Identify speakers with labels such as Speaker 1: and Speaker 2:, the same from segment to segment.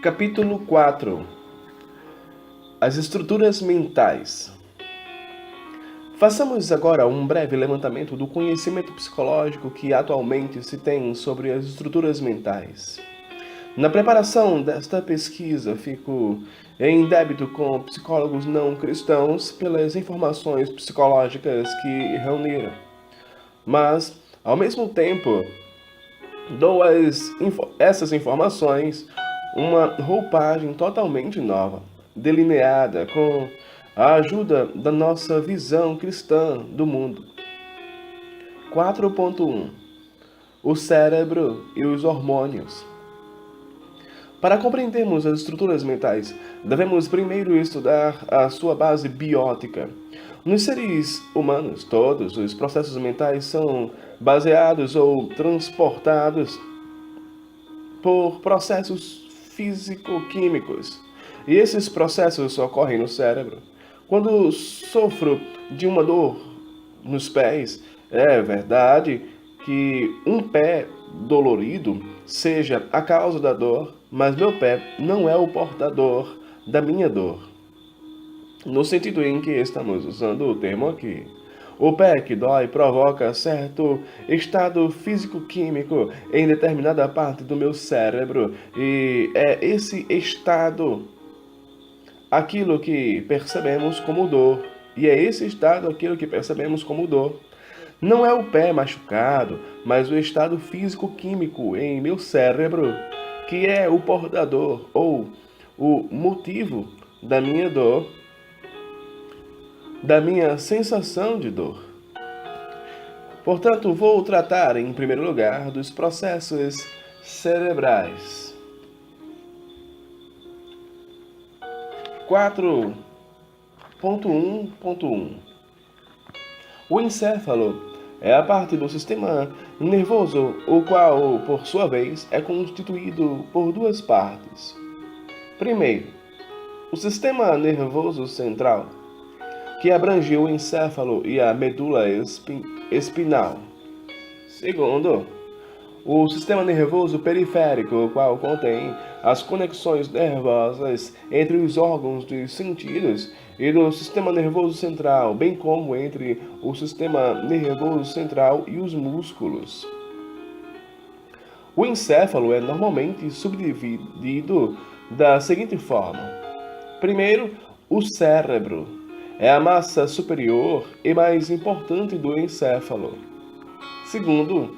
Speaker 1: Capítulo 4. As estruturas mentais. Façamos agora um breve levantamento do conhecimento psicológico que atualmente se tem sobre as estruturas mentais. Na preparação desta pesquisa, fico em débito com psicólogos não cristãos pelas informações psicológicas que reuniram. Mas, ao mesmo tempo, dou essas informações uma roupagem totalmente nova, delineada com a ajuda da nossa visão cristã do mundo. 4.1 O cérebro e os hormônios. Para compreendermos as estruturas mentais, devemos primeiro estudar a sua base biótica. Nos seres humanos, todos os processos mentais são baseados ou transportados por processos físico-químicos. E esses processos ocorrem no cérebro. Quando sofro de uma dor nos pés, é verdade que um pé dolorido seja a causa da dor, mas meu pé não é o portador da minha dor. No sentido em que estamos usando o termo aqui. O pé que dói provoca certo estado físico-químico em determinada parte do meu cérebro, e é esse estado aquilo que percebemos como dor. E é esse estado aquilo que percebemos como dor. Não é o pé machucado, mas o estado físico-químico em meu cérebro que é o portador ou o motivo da minha dor, da minha sensação de dor. Portanto, vou tratar, em primeiro lugar, dos processos cerebrais. 4.1.1 O encéfalo é a parte do sistema nervoso, o qual, por sua vez, é constituído por duas partes. Primeiro, o sistema nervoso central, que abrange o encéfalo e a medula espinal. Segundo, o sistema nervoso periférico, o qual contém as conexões nervosas entre os órgãos dos sentidos e do sistema nervoso central, bem como entre o sistema nervoso central e os músculos. O encéfalo é normalmente subdividido da seguinte forma. Primeiro, o cérebro é a massa superior e mais importante do encéfalo. Segundo,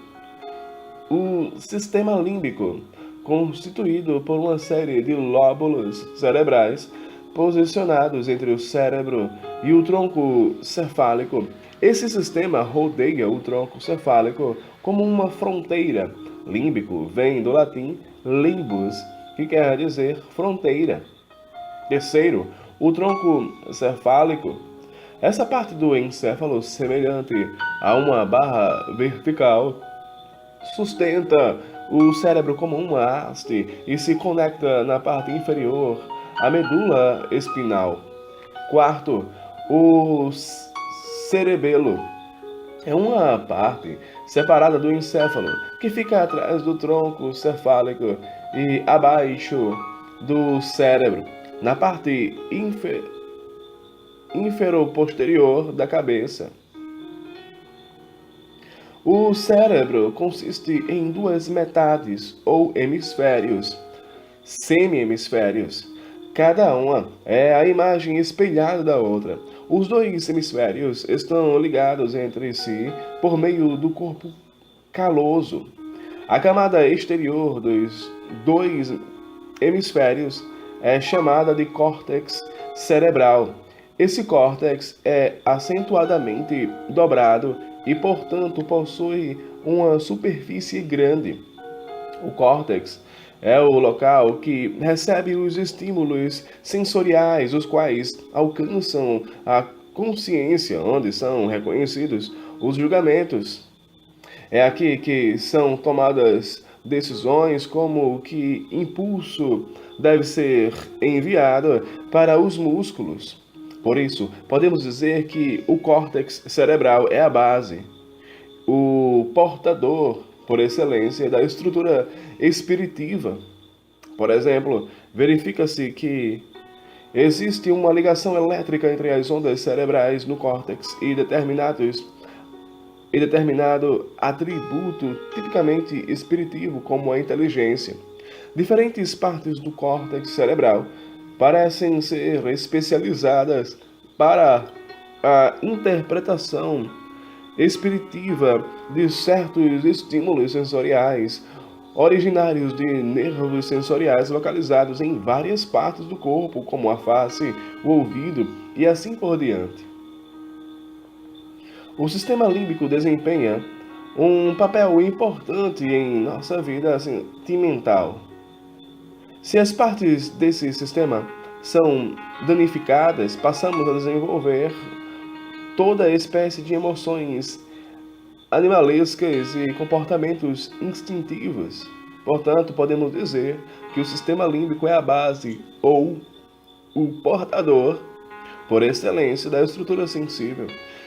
Speaker 1: o sistema límbico, constituído por uma série de lóbulos cerebrais posicionados entre o cérebro e o tronco cefálico. Esse sistema rodeia o tronco cefálico como uma fronteira. Límbico vem do latim limbus, que quer dizer fronteira. Terceiro, o tronco cefálico. Essa parte do encéfalo, semelhante a uma barra vertical, sustenta o cérebro como uma haste e se conecta na parte inferior à medula espinal. Quarto, o cerebelo é uma parte separada do encéfalo que fica atrás do tronco cefálico e abaixo do cérebro, na parte inferoposterior da cabeça. O cérebro consiste em duas metades ou hemisférios, semi-hemisférios. Cada uma é a imagem espelhada da outra. Os dois hemisférios estão ligados entre si por meio do corpo caloso. A camada exterior dos dois hemisférios é chamada de córtex cerebral. Esse córtex é acentuadamente dobrado e, portanto, possui uma superfície grande. O córtex é o local que recebe os estímulos sensoriais, os quais alcançam a consciência, onde são reconhecidos os julgamentos. É aqui que são tomadas decisões como que impulso deve ser enviado para os músculos. Por isso, podemos dizer que o córtex cerebral é a base, o portador por excelência da estrutura espiritiva. Por exemplo, verifica-se que existe uma ligação elétrica entre as ondas cerebrais no córtex e determinado atributo tipicamente espiritivo como a inteligência. Diferentes partes do córtex cerebral parecem ser especializadas para a interpretação espiritiva de certos estímulos sensoriais, originários de nervos sensoriais localizados em várias partes do corpo, como a face, o ouvido e assim por diante. O sistema límbico desempenha um papel importante em nossa vida sentimental. Se as partes desse sistema são danificadas, passamos a desenvolver toda espécie de emoções animalescas e comportamentos instintivos. Portanto, podemos dizer que o sistema límbico é a base ou o portador por excelência da estrutura sensível.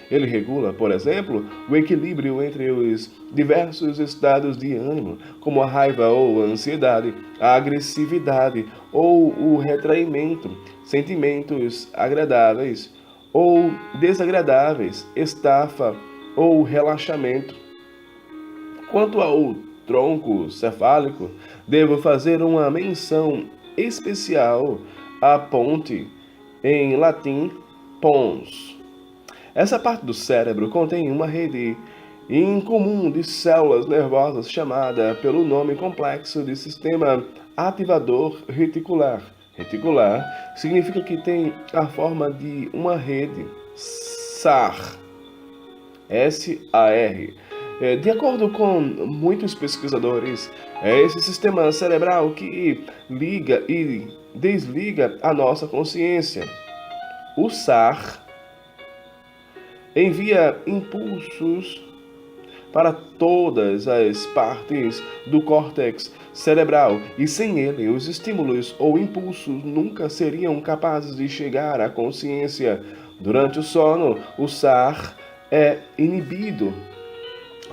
Speaker 1: Ele regula, por exemplo, o equilíbrio entre os diversos estados de ânimo, como a raiva ou a ansiedade, a agressividade ou o retraimento, sentimentos agradáveis ou desagradáveis, estafa ou relaxamento. Quanto ao tronco cefálico, devo fazer uma menção especial à ponte, em latim, pons. Essa parte do cérebro contém uma rede incomum de células nervosas chamada pelo nome complexo de sistema ativador reticular. Reticular significa que tem a forma de uma rede, SAR. S-A-R. De acordo com muitos pesquisadores, é esse sistema cerebral que liga e desliga a nossa consciência. O SAR envia impulsos para todas as partes do córtex cerebral e sem ele, os estímulos ou impulsos nunca seriam capazes de chegar à consciência. Durante o sono, o SAR é inibido,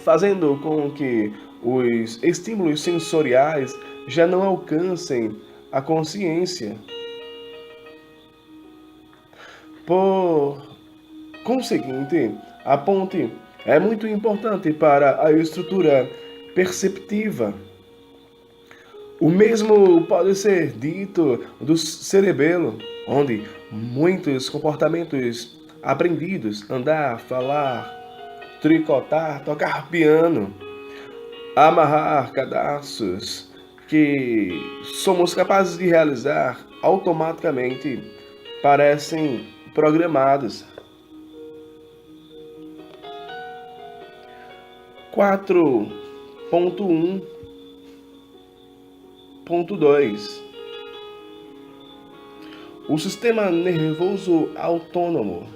Speaker 1: fazendo com que os estímulos sensoriais já não alcancem a consciência. Por conseguinte, a ponte é muito importante para a estrutura perceptiva. O mesmo pode ser dito do cerebelo, onde muitos comportamentos aprendidos, andar, falar, tricotar, tocar piano, amarrar cadastros, que somos capazes de realizar automaticamente, parecem programados. 4.1.2 O sistema nervoso autônomo.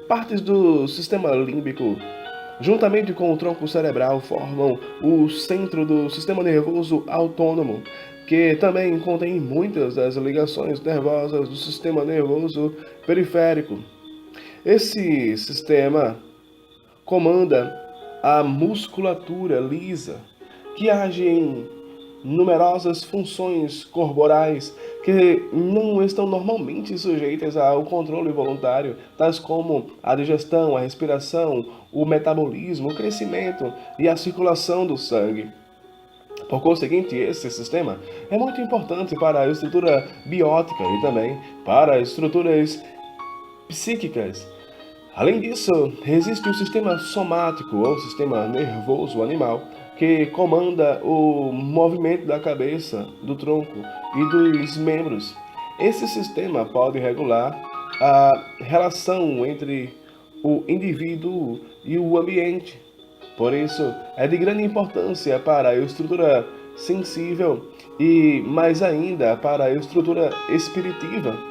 Speaker 1: Partes do sistema límbico, juntamente com o tronco cerebral, formam o centro do sistema nervoso autônomo, que também contém muitas das ligações nervosas do sistema nervoso periférico. Esse sistema comanda a musculatura lisa, que age em numerosas funções corporais que não estão normalmente sujeitas ao controle voluntário, tais como a digestão, a respiração, o metabolismo, o crescimento e a circulação do sangue. Por conseguinte, esse sistema é muito importante para a estrutura biótica e também para as estruturas psíquicas. Além disso, existe o sistema somático, ou sistema nervoso animal, que comanda o movimento da cabeça, do tronco e dos membros. Esse sistema pode regular a relação entre o indivíduo e o ambiente. Por isso, é de grande importância para a estrutura sensível e, mais ainda, para a estrutura espiritiva.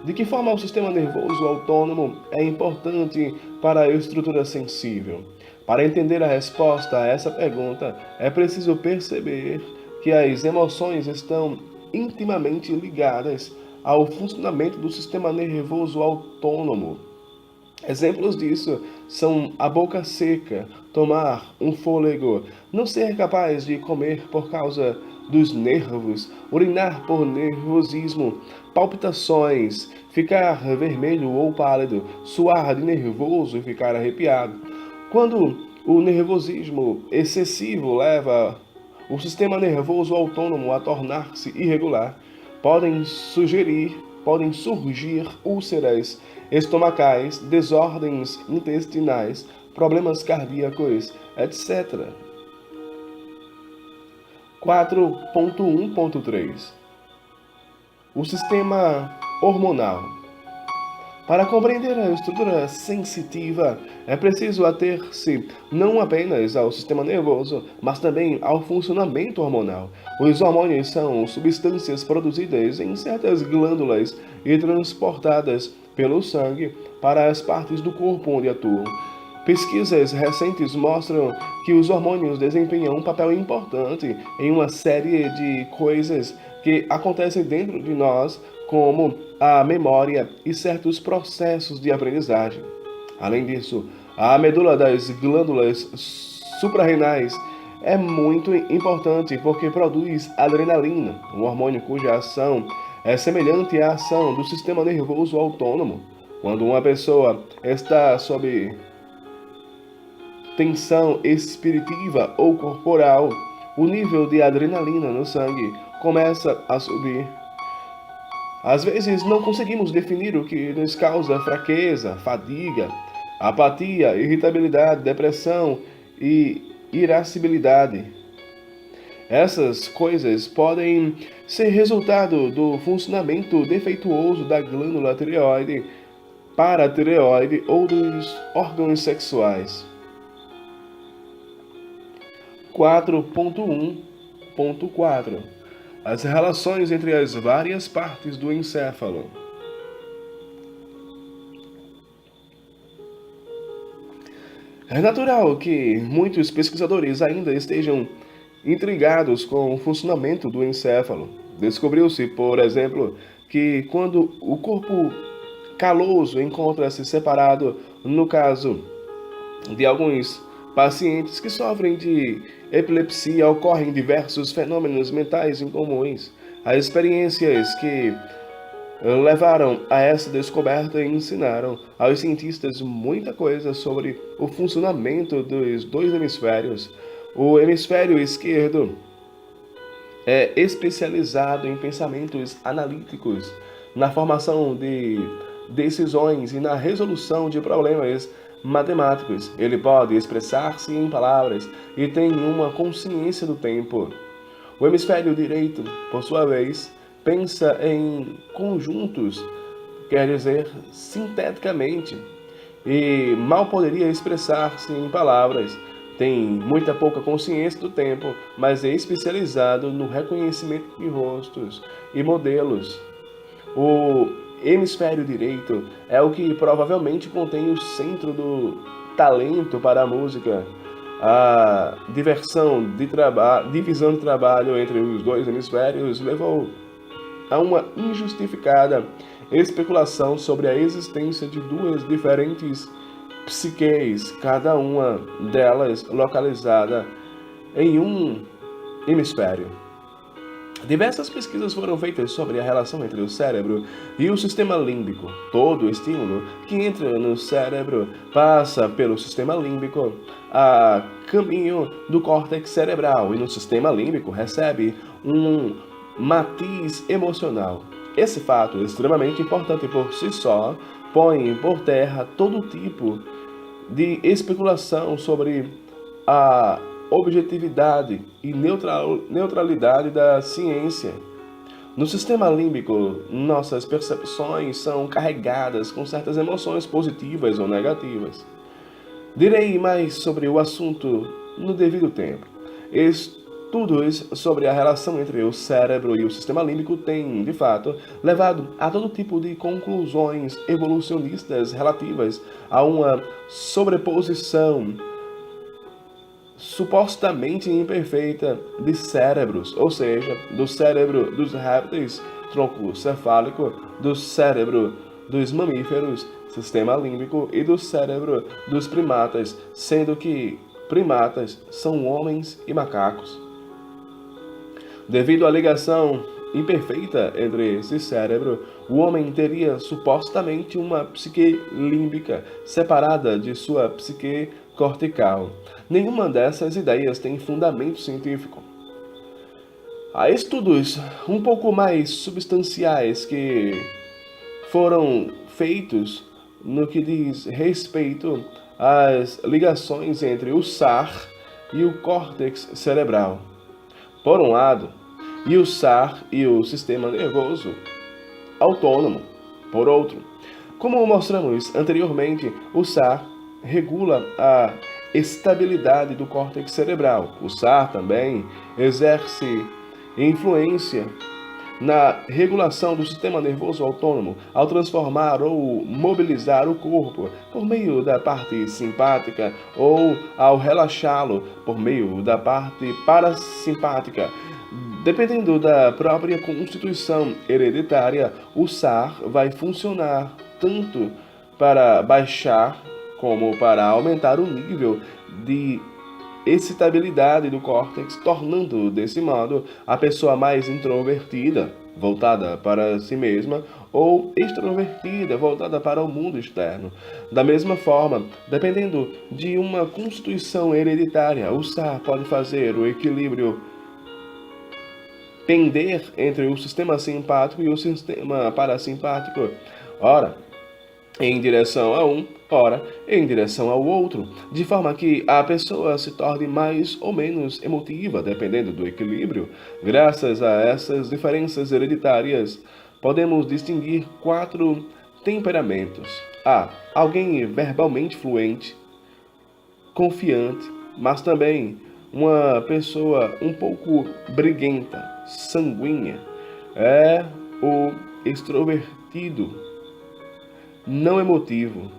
Speaker 1: De que forma o sistema nervoso autônomo é importante para a estrutura sensível? Para entender a resposta a essa pergunta, é preciso perceber que as emoções estão intimamente ligadas ao funcionamento do sistema nervoso autônomo. Exemplos disso são a boca seca, tomar um fôlego, não ser capaz de comer por causa dos nervos, urinar por nervosismo, palpitações, ficar vermelho ou pálido, suar de nervoso e ficar arrepiado. Quando o nervosismo excessivo leva o sistema nervoso autônomo a tornar-se irregular, podem surgir úlceras estomacais, desordens intestinais, problemas cardíacos, etc. 4.1.3 O sistema hormonal. Para compreender a estrutura sensitiva, é preciso ater-se não apenas ao sistema nervoso, mas também ao funcionamento hormonal. Os hormônios são substâncias produzidas em certas glândulas e transportadas pelo sangue para as partes do corpo onde atuam. Pesquisas recentes mostram que os hormônios desempenham um papel importante em uma série de coisas que acontecem dentro de nós, como a memória e certos processos de aprendizagem. Além disso, a medula das glândulas suprarrenais é muito importante porque produz adrenalina, um hormônio cuja ação é semelhante à ação do sistema nervoso autônomo. Quando uma pessoa está sob tensão espiritiva ou corporal, o nível de adrenalina no sangue começa a subir. Às vezes não conseguimos definir o que nos causa fraqueza, fadiga, apatia, irritabilidade, depressão e irascibilidade. Essas coisas podem ser resultado do funcionamento defeituoso da glândula tireoide, paratireoide ou dos órgãos sexuais. 4.1.4 As relações entre as várias partes do encéfalo. É natural que muitos pesquisadores ainda estejam intrigados com o funcionamento do encéfalo. Descobriu-se, por exemplo, que quando o corpo caloso encontra-se separado, no caso de alguns pacientes que sofrem de epilepsia, ocorrem diversos fenômenos mentais incomuns. As experiências que levaram a essa descoberta e ensinaram aos cientistas muita coisa sobre o funcionamento dos dois hemisférios. O hemisfério esquerdo é especializado em pensamentos analíticos, na formação de decisões e na resolução de problemas matemáticos. Ele pode expressar-se em palavras e tem uma consciência do tempo. O hemisfério direito, por sua vez, pensa em conjuntos, quer dizer, sinteticamente, e mal poderia expressar-se em palavras. Tem muita pouca consciência do tempo, mas é especializado no reconhecimento de rostos e modelos. O hemisfério direito é o que provavelmente contém o centro do talento para a música. A divisão de trabalho entre os dois hemisférios levou a uma injustificada especulação sobre a existência de duas diferentes psiques, cada uma delas localizada em um hemisfério. Diversas pesquisas foram feitas sobre a relação entre o cérebro e o sistema límbico. Todo estímulo que entra no cérebro passa pelo sistema límbico a caminho do córtex cerebral e no sistema límbico recebe um matiz emocional. Esse fato é extremamente importante por si só, põe por terra todo tipo de especulação sobre a objetividade e neutralidade da ciência. No sistema límbico, nossas percepções são carregadas com certas emoções positivas ou negativas. Direi mais sobre o assunto no devido tempo. Estudos sobre a relação entre o cérebro e o sistema límbico têm, de fato, levado a todo tipo de conclusões evolucionistas relativas a uma sobreposição supostamente imperfeita de cérebros, ou seja, do cérebro dos répteis, tronco cefálico, do cérebro dos mamíferos, sistema límbico, e do cérebro dos primatas, sendo que primatas são homens e macacos. Devido à ligação imperfeita entre esse cérebro, o homem teria supostamente uma psique límbica separada de sua psique cortical. Nenhuma dessas ideias tem fundamento científico. Há estudos um pouco mais substanciais que foram feitos no que diz respeito às ligações entre o SAR e o córtex cerebral, por um lado, e o SAR e o sistema nervoso autônomo, por outro. Como mostramos anteriormente, o SAR regula a estabilidade do córtex cerebral. O SAR também exerce influência na regulação do sistema nervoso autônomo ao transformar ou mobilizar o corpo por meio da parte simpática ou ao relaxá-lo por meio da parte parasimpática. Dependendo da própria constituição hereditária, o SAR vai funcionar tanto para baixar como para aumentar o nível de excitabilidade do córtex, tornando, desse modo, a pessoa mais introvertida, voltada para si mesma, ou extrovertida, voltada para o mundo externo. Da mesma forma, dependendo de uma constituição hereditária, o SAR pode fazer o equilíbrio pender entre o sistema simpático e o sistema parasimpático. Ora, em direção a um, ora, em direção ao outro, de forma que a pessoa se torne mais ou menos emotiva, dependendo do equilíbrio. Graças a essas diferenças hereditárias, podemos distinguir 4 temperamentos. A. Alguém verbalmente fluente, confiante, mas também uma pessoa um pouco briguenta, sanguínea. É o extrovertido, não emotivo.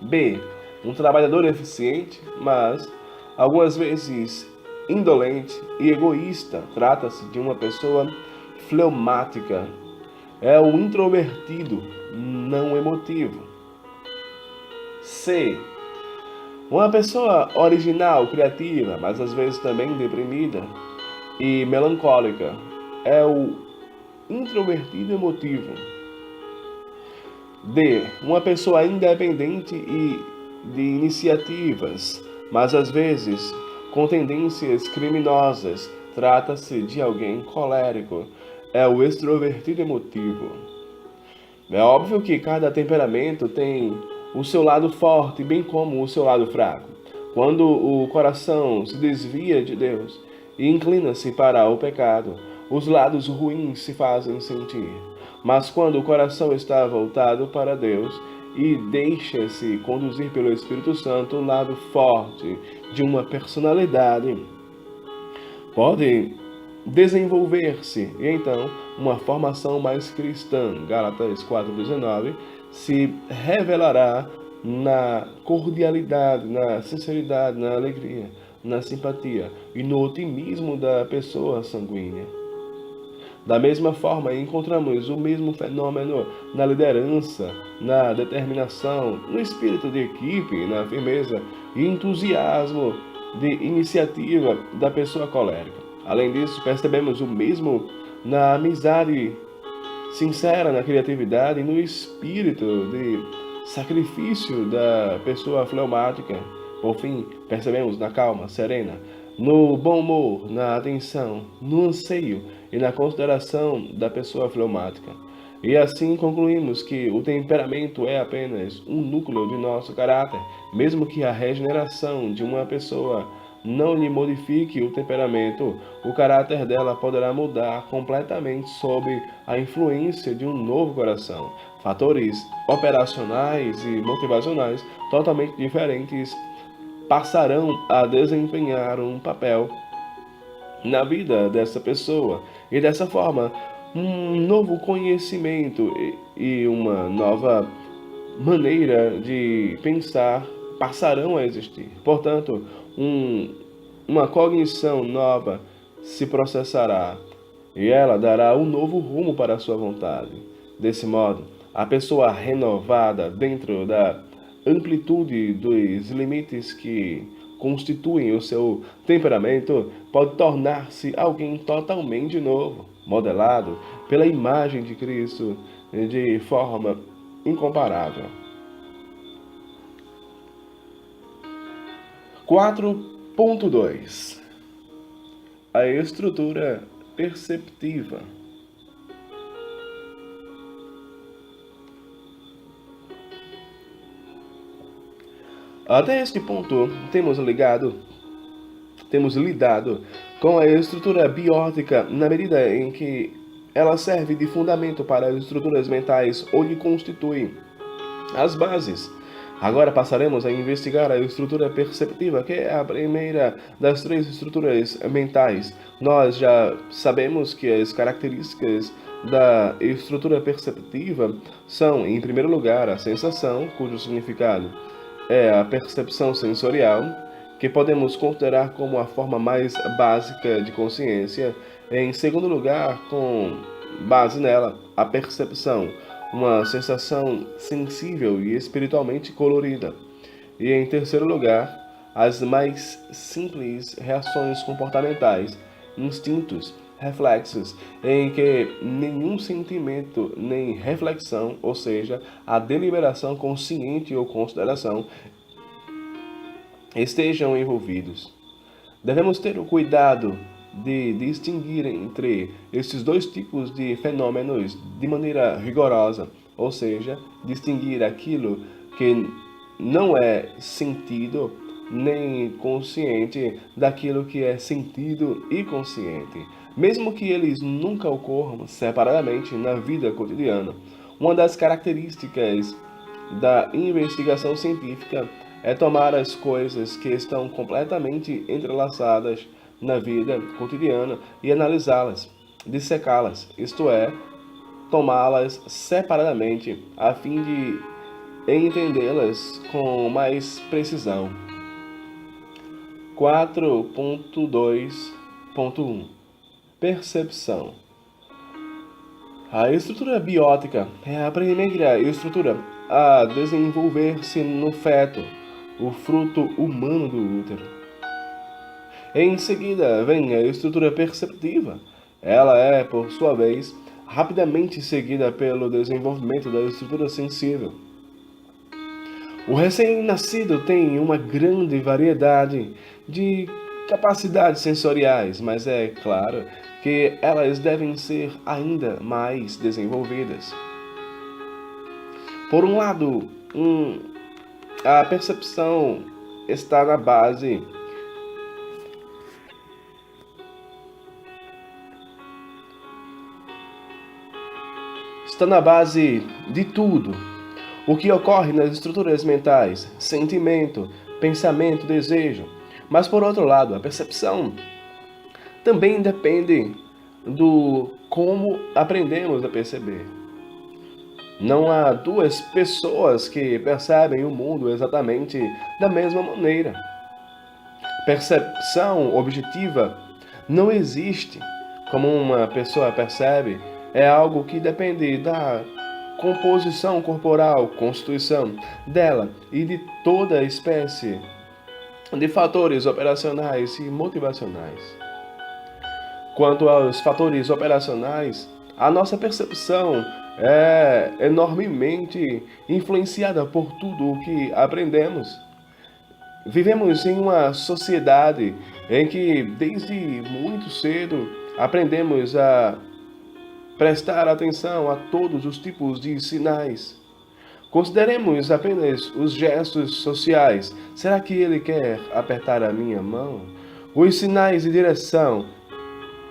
Speaker 1: B. Um trabalhador eficiente, mas algumas vezes indolente e egoísta. Trata-se de uma pessoa fleumática. É o introvertido, não emotivo. C. Uma pessoa original, criativa, mas às vezes também deprimida e melancólica. É o introvertido emotivo. D. Uma pessoa independente e de iniciativas, mas às vezes com tendências criminosas. Trata-se de alguém colérico. É o extrovertido emotivo. É óbvio que cada temperamento tem o seu lado forte, bem como o seu lado fraco. Quando o coração se desvia de Deus e inclina-se para o pecado, os lados ruins se fazem sentir. Mas quando o coração está voltado para Deus e deixa-se conduzir pelo Espírito Santo, o lado forte de uma personalidade pode desenvolver-se, e então uma formação mais cristã, Gálatas 4,19, se revelará na cordialidade, na sinceridade, na alegria, na simpatia e no otimismo da pessoa sanguínea. Da mesma forma, encontramos o mesmo fenômeno na liderança, na determinação, no espírito de equipe, na firmeza e entusiasmo de iniciativa da pessoa colérica. Além disso, percebemos o mesmo na amizade sincera, na criatividade e no espírito de sacrifício da pessoa fleumática. Por fim, percebemos na calma, serena, no bom humor, na atenção, no anseio e na consideração da pessoa fleumática. E assim concluímos que o temperamento é apenas um núcleo de nosso caráter, mesmo que a regeneração de uma pessoa não lhe modifique o temperamento, o caráter dela poderá mudar completamente sob a influência de um novo coração. Fatores operacionais e motivacionais totalmente diferentes passarão a desempenhar um papel na vida dessa pessoa, e dessa forma um novo conhecimento e uma nova maneira de pensar passarão a existir. Portanto, uma cognição nova se processará e ela dará um novo rumo para a sua vontade. Desse modo, a pessoa renovada dentro da amplitude dos limites que constituem o seu temperamento, pode tornar-se alguém totalmente novo, modelado pela imagem de Cristo de forma incomparável. 4.2 A estrutura perceptiva. Até este ponto, temos lidado com a estrutura biótica na medida em que ela serve de fundamento para as estruturas mentais ou lhe constitui as bases. Agora passaremos a investigar a estrutura perceptiva, que é a primeira das três estruturas mentais. Nós já sabemos que as características da estrutura perceptiva são, em primeiro lugar, a sensação, cujo significado é a percepção sensorial, que podemos considerar como a forma mais básica de consciência. Em segundo lugar, com base nela, a percepção, uma sensação sensível e espiritualmente colorida. E em terceiro lugar, as mais simples reações comportamentais, instintos, reflexos, em que nenhum sentimento nem reflexão, ou seja, a deliberação consciente ou consideração, estejam envolvidos. Devemos ter o cuidado de distinguir entre esses dois tipos de fenômenos de maneira rigorosa, ou seja, distinguir aquilo que não é sentido nem consciente daquilo que é sentido e consciente, mesmo que eles nunca ocorram separadamente na vida cotidiana. Uma das características da investigação científica é tomar as coisas que estão completamente entrelaçadas na vida cotidiana e analisá-las, dissecá-las, isto é, tomá-las separadamente, a fim de entendê-las com mais precisão. 4.2.1 Percepção. A estrutura biótica é a primeira estrutura a desenvolver-se no feto, o fruto humano do útero. Em seguida vem a estrutura perceptiva. Ela é, por sua vez, rapidamente seguida pelo desenvolvimento da estrutura sensível. O recém-nascido tem uma grande variedade de capacidades sensoriais, mas é claro que elas devem ser ainda mais desenvolvidas. Por um lado, a percepção está na base de tudo o que ocorre nas estruturas mentais, sentimento, pensamento, desejo. Mas por outro lado, a percepção também depende do como aprendemos a perceber. Não há duas pessoas que percebem o mundo exatamente da mesma maneira. Percepção objetiva não existe. Como uma pessoa percebe, é algo que depende da composição corporal, constituição dela e de toda espécie de fatores operacionais e motivacionais. Quanto aos fatores operacionais, a nossa percepção é enormemente influenciada por tudo o que aprendemos. Vivemos em uma sociedade em que, desde muito cedo, aprendemos a prestar atenção a todos os tipos de sinais. Consideremos apenas os gestos sociais. Será que ele quer apertar a minha mão? Os sinais de direção.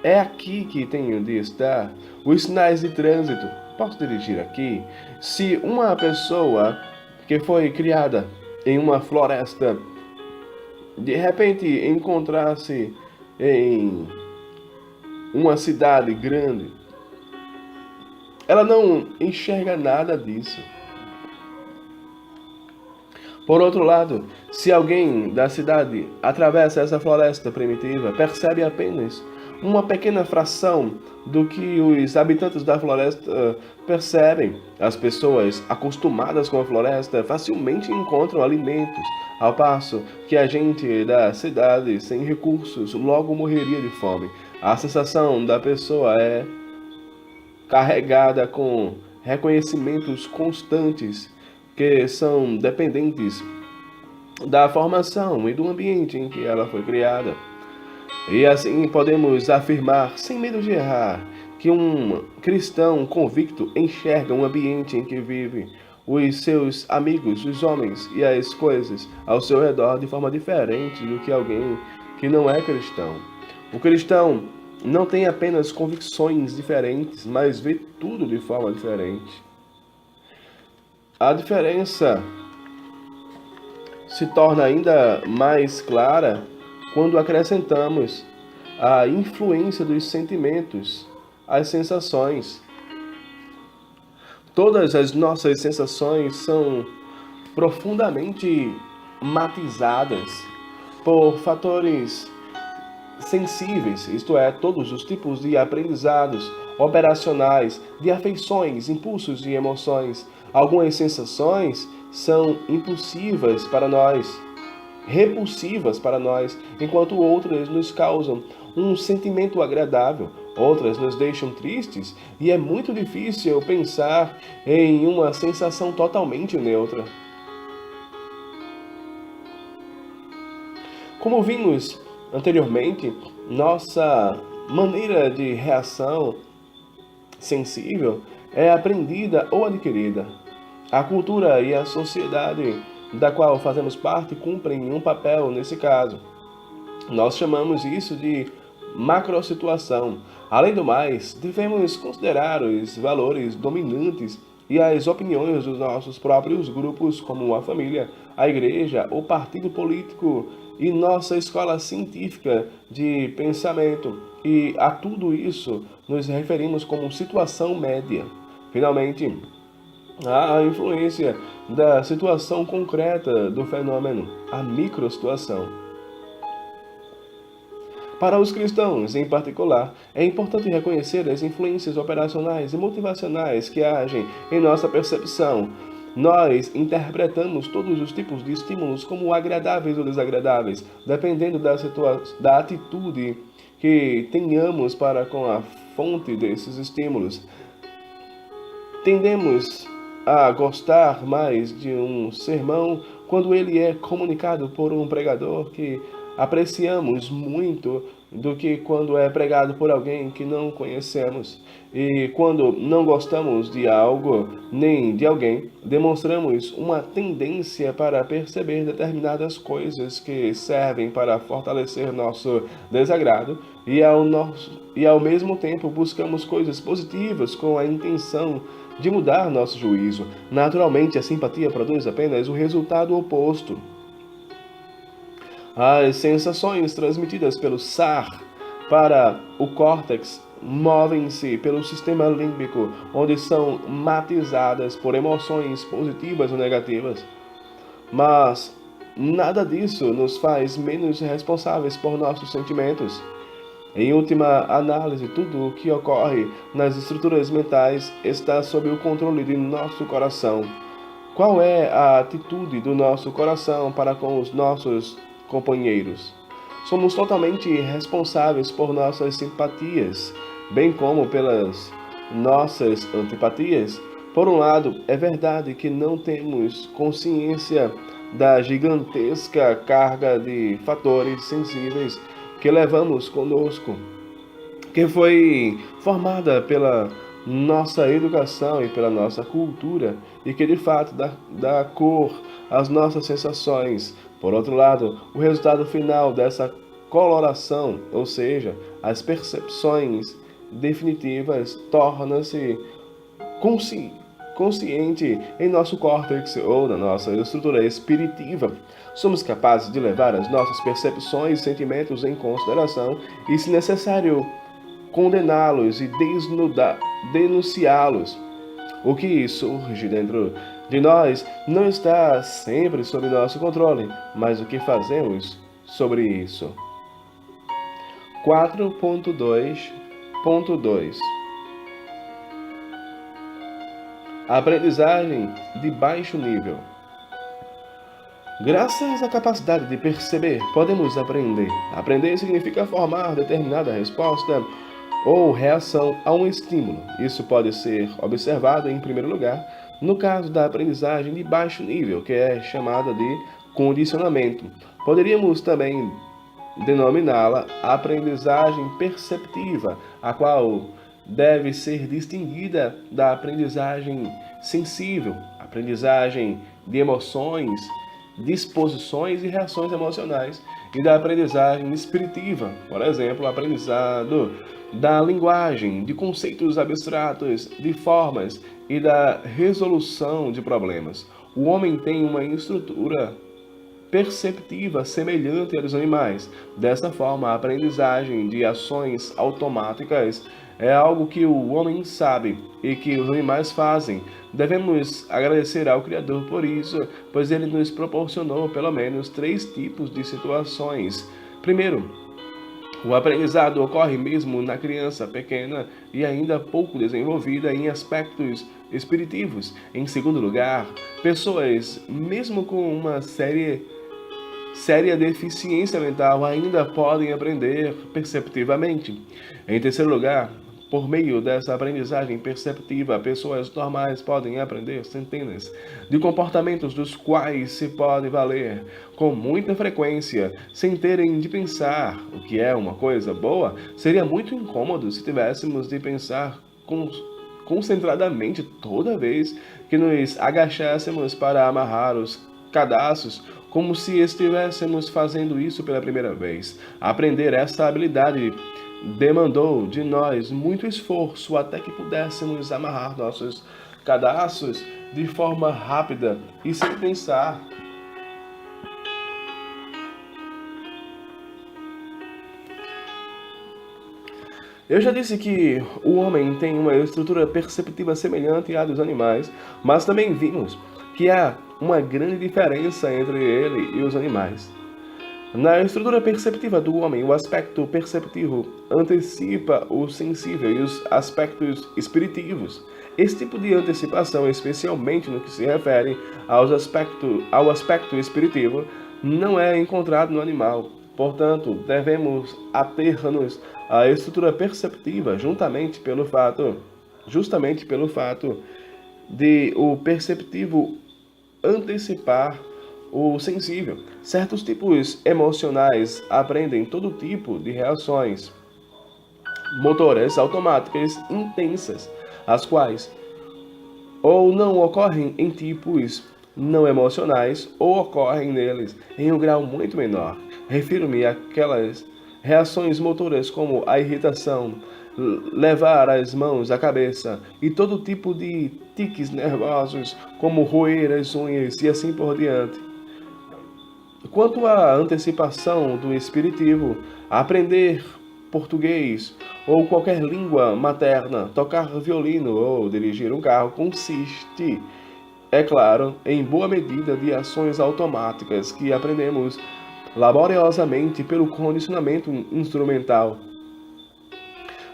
Speaker 1: É aqui que tenho de estar. Os sinais de trânsito. Posso dirigir aqui? Se uma pessoa que foi criada em uma floresta de repente encontrasse em uma cidade grande, ela não enxerga nada disso. Por outro lado, se alguém da cidade atravessa essa floresta primitiva, percebe apenas uma pequena fração do que os habitantes da floresta percebem. As pessoas acostumadas com a floresta facilmente encontram alimentos, ao passo que a gente da cidade sem recursos logo morreria de fome. A sensação da pessoa é carregada com reconhecimentos constantes que são dependentes da formação e do ambiente em que ela foi criada. E assim podemos afirmar, sem medo de errar, que um cristão convicto enxerga um ambiente em que vive, os seus amigos, os homens e as coisas ao seu redor de forma diferente do que alguém que não é cristão. O cristão não tem apenas convicções diferentes, mas vê tudo de forma diferente. A diferença se torna ainda mais clara quando acrescentamos a influência dos sentimentos às sensações. Todas as nossas sensações são profundamente matizadas por fatores sensíveis, isto é, todos os tipos de aprendizados operacionais, de afeições, impulsos e emoções. Algumas sensações são impulsivas para nós, repulsivas para nós, enquanto outras nos causam um sentimento agradável, outras nos deixam tristes, e é muito difícil pensar em uma sensação totalmente neutra. Como vimos anteriormente, nossa maneira de reação sensível é aprendida ou adquirida. A cultura e a sociedade da qual fazemos parte cumprem um papel nesse caso. Nós chamamos isso de macrosituação. Além do mais, devemos considerar os valores dominantes e as opiniões dos nossos próprios grupos, como a família, a igreja, o partido político e nossa escola científica de pensamento. E a tudo isso nos referimos como situação média. Finalmente, a influência da situação concreta do fenômeno, a microsituação. Para os cristãos, em particular, é importante reconhecer as influências operacionais e motivacionais que agem em nossa percepção. Nós interpretamos todos os tipos de estímulos como agradáveis ou desagradáveis, dependendo da atitude que tenhamos para com a fonte desses estímulos. Tendemos a gostar mais de um sermão quando ele é comunicado por um pregador que apreciamos muito do que quando é pregado por alguém que não conhecemos. E quando não gostamos de algo nem de alguém, demonstramos uma tendência para perceber determinadas coisas que servem para fortalecer nosso desagrado e ao mesmo tempo buscamos coisas positivas com a intenção de mudar nosso juízo. Naturalmente, a simpatia produz apenas o resultado oposto. As sensações transmitidas pelo SAR para o córtex movem-se pelo sistema límbico, onde são matizadas por emoções positivas ou negativas. Mas nada disso nos faz menos responsáveis por nossos sentimentos. Em última análise, tudo o que ocorre nas estruturas mentais está sob o controle de nosso coração. Qual é a atitude do nosso coração para com os nossos companheiros? Somos totalmente responsáveis por nossas simpatias, bem como pelas nossas antipatias. Por um lado, é verdade que não temos consciência da gigantesca carga de fatores sensíveis que levamos conosco, que foi formada pela nossa educação e pela nossa cultura, e que de fato dá cor às nossas sensações. Por outro lado, o resultado final dessa coloração, ou seja, as percepções definitivas, torna-se consciente em nosso córtex ou na nossa estrutura espiritiva. Somos capazes de levar as nossas percepções e sentimentos em consideração e, se necessário, condená-los e denunciá-los. O que surge dentro de nós não está sempre sob nosso controle, mas o que fazemos sobre isso. 4.2.2 Aprendizagem de baixo nível. Graças à capacidade de perceber, podemos aprender. Aprender significa formar determinada resposta ou reação a um estímulo. Isso pode ser observado, em primeiro lugar, no caso da aprendizagem de baixo nível, que é chamada de condicionamento. Poderíamos também denominá-la aprendizagem perceptiva, a qual deve ser distinguida da aprendizagem sensível, aprendizagem de emoções, disposições e reações emocionais, e da aprendizagem espiritiva, por exemplo, o aprendizado da linguagem, de conceitos abstratos, de formas e da resolução de problemas. O homem tem uma estrutura perceptiva semelhante à dos animais. Dessa forma, a aprendizagem de ações automáticas é algo que o homem sabe e que os animais fazem. Devemos agradecer ao Criador por isso, pois ele nos proporcionou pelo menos 3 tipos de situações. Primeiro, o aprendizado ocorre mesmo na criança pequena e ainda pouco desenvolvida em aspectos espiritivos. Em segundo lugar, pessoas, mesmo com uma séria deficiência mental, ainda podem aprender perceptivamente. Em terceiro lugar, por meio dessa aprendizagem perceptiva, pessoas normais podem aprender centenas de comportamentos dos quais se pode valer com muita frequência, sem terem de pensar. O que é uma coisa boa, seria muito incômodo se tivéssemos de pensar concentradamente toda vez que nos agachássemos para amarrar os cadastros, como se estivéssemos fazendo isso pela primeira vez. Aprender esta habilidade demandou de nós muito esforço até que pudéssemos amarrar nossos cadastros de forma rápida e sem pensar. Eu já disse que o homem tem uma estrutura perceptiva semelhante à dos animais, mas também vimos que há uma grande diferença entre ele e os animais. Na estrutura perceptiva do homem, o aspecto perceptivo antecipa o sensível e os aspectos espiritivos. Esse tipo de antecipação, especialmente no que se refere ao aspecto espiritivo, não é encontrado no animal. Portanto, devemos ater-nos à estrutura perceptiva justamente pelo fato de o perceptivo antecipar o sensível. Certos tipos emocionais aprendem todo tipo de reações motoras automáticas intensas, as quais ou não ocorrem em tipos não emocionais ou ocorrem neles em um grau muito menor. Refiro-me àquelas reações motoras como a irritação, levar as mãos à cabeça e todo tipo de tiques nervosos, como roer as unhas e assim por diante. Quanto à antecipação do espiritivo, aprender português ou qualquer língua materna, tocar violino ou dirigir um carro consiste, é claro, em boa medida de ações automáticas que aprendemos laboriosamente pelo condicionamento instrumental.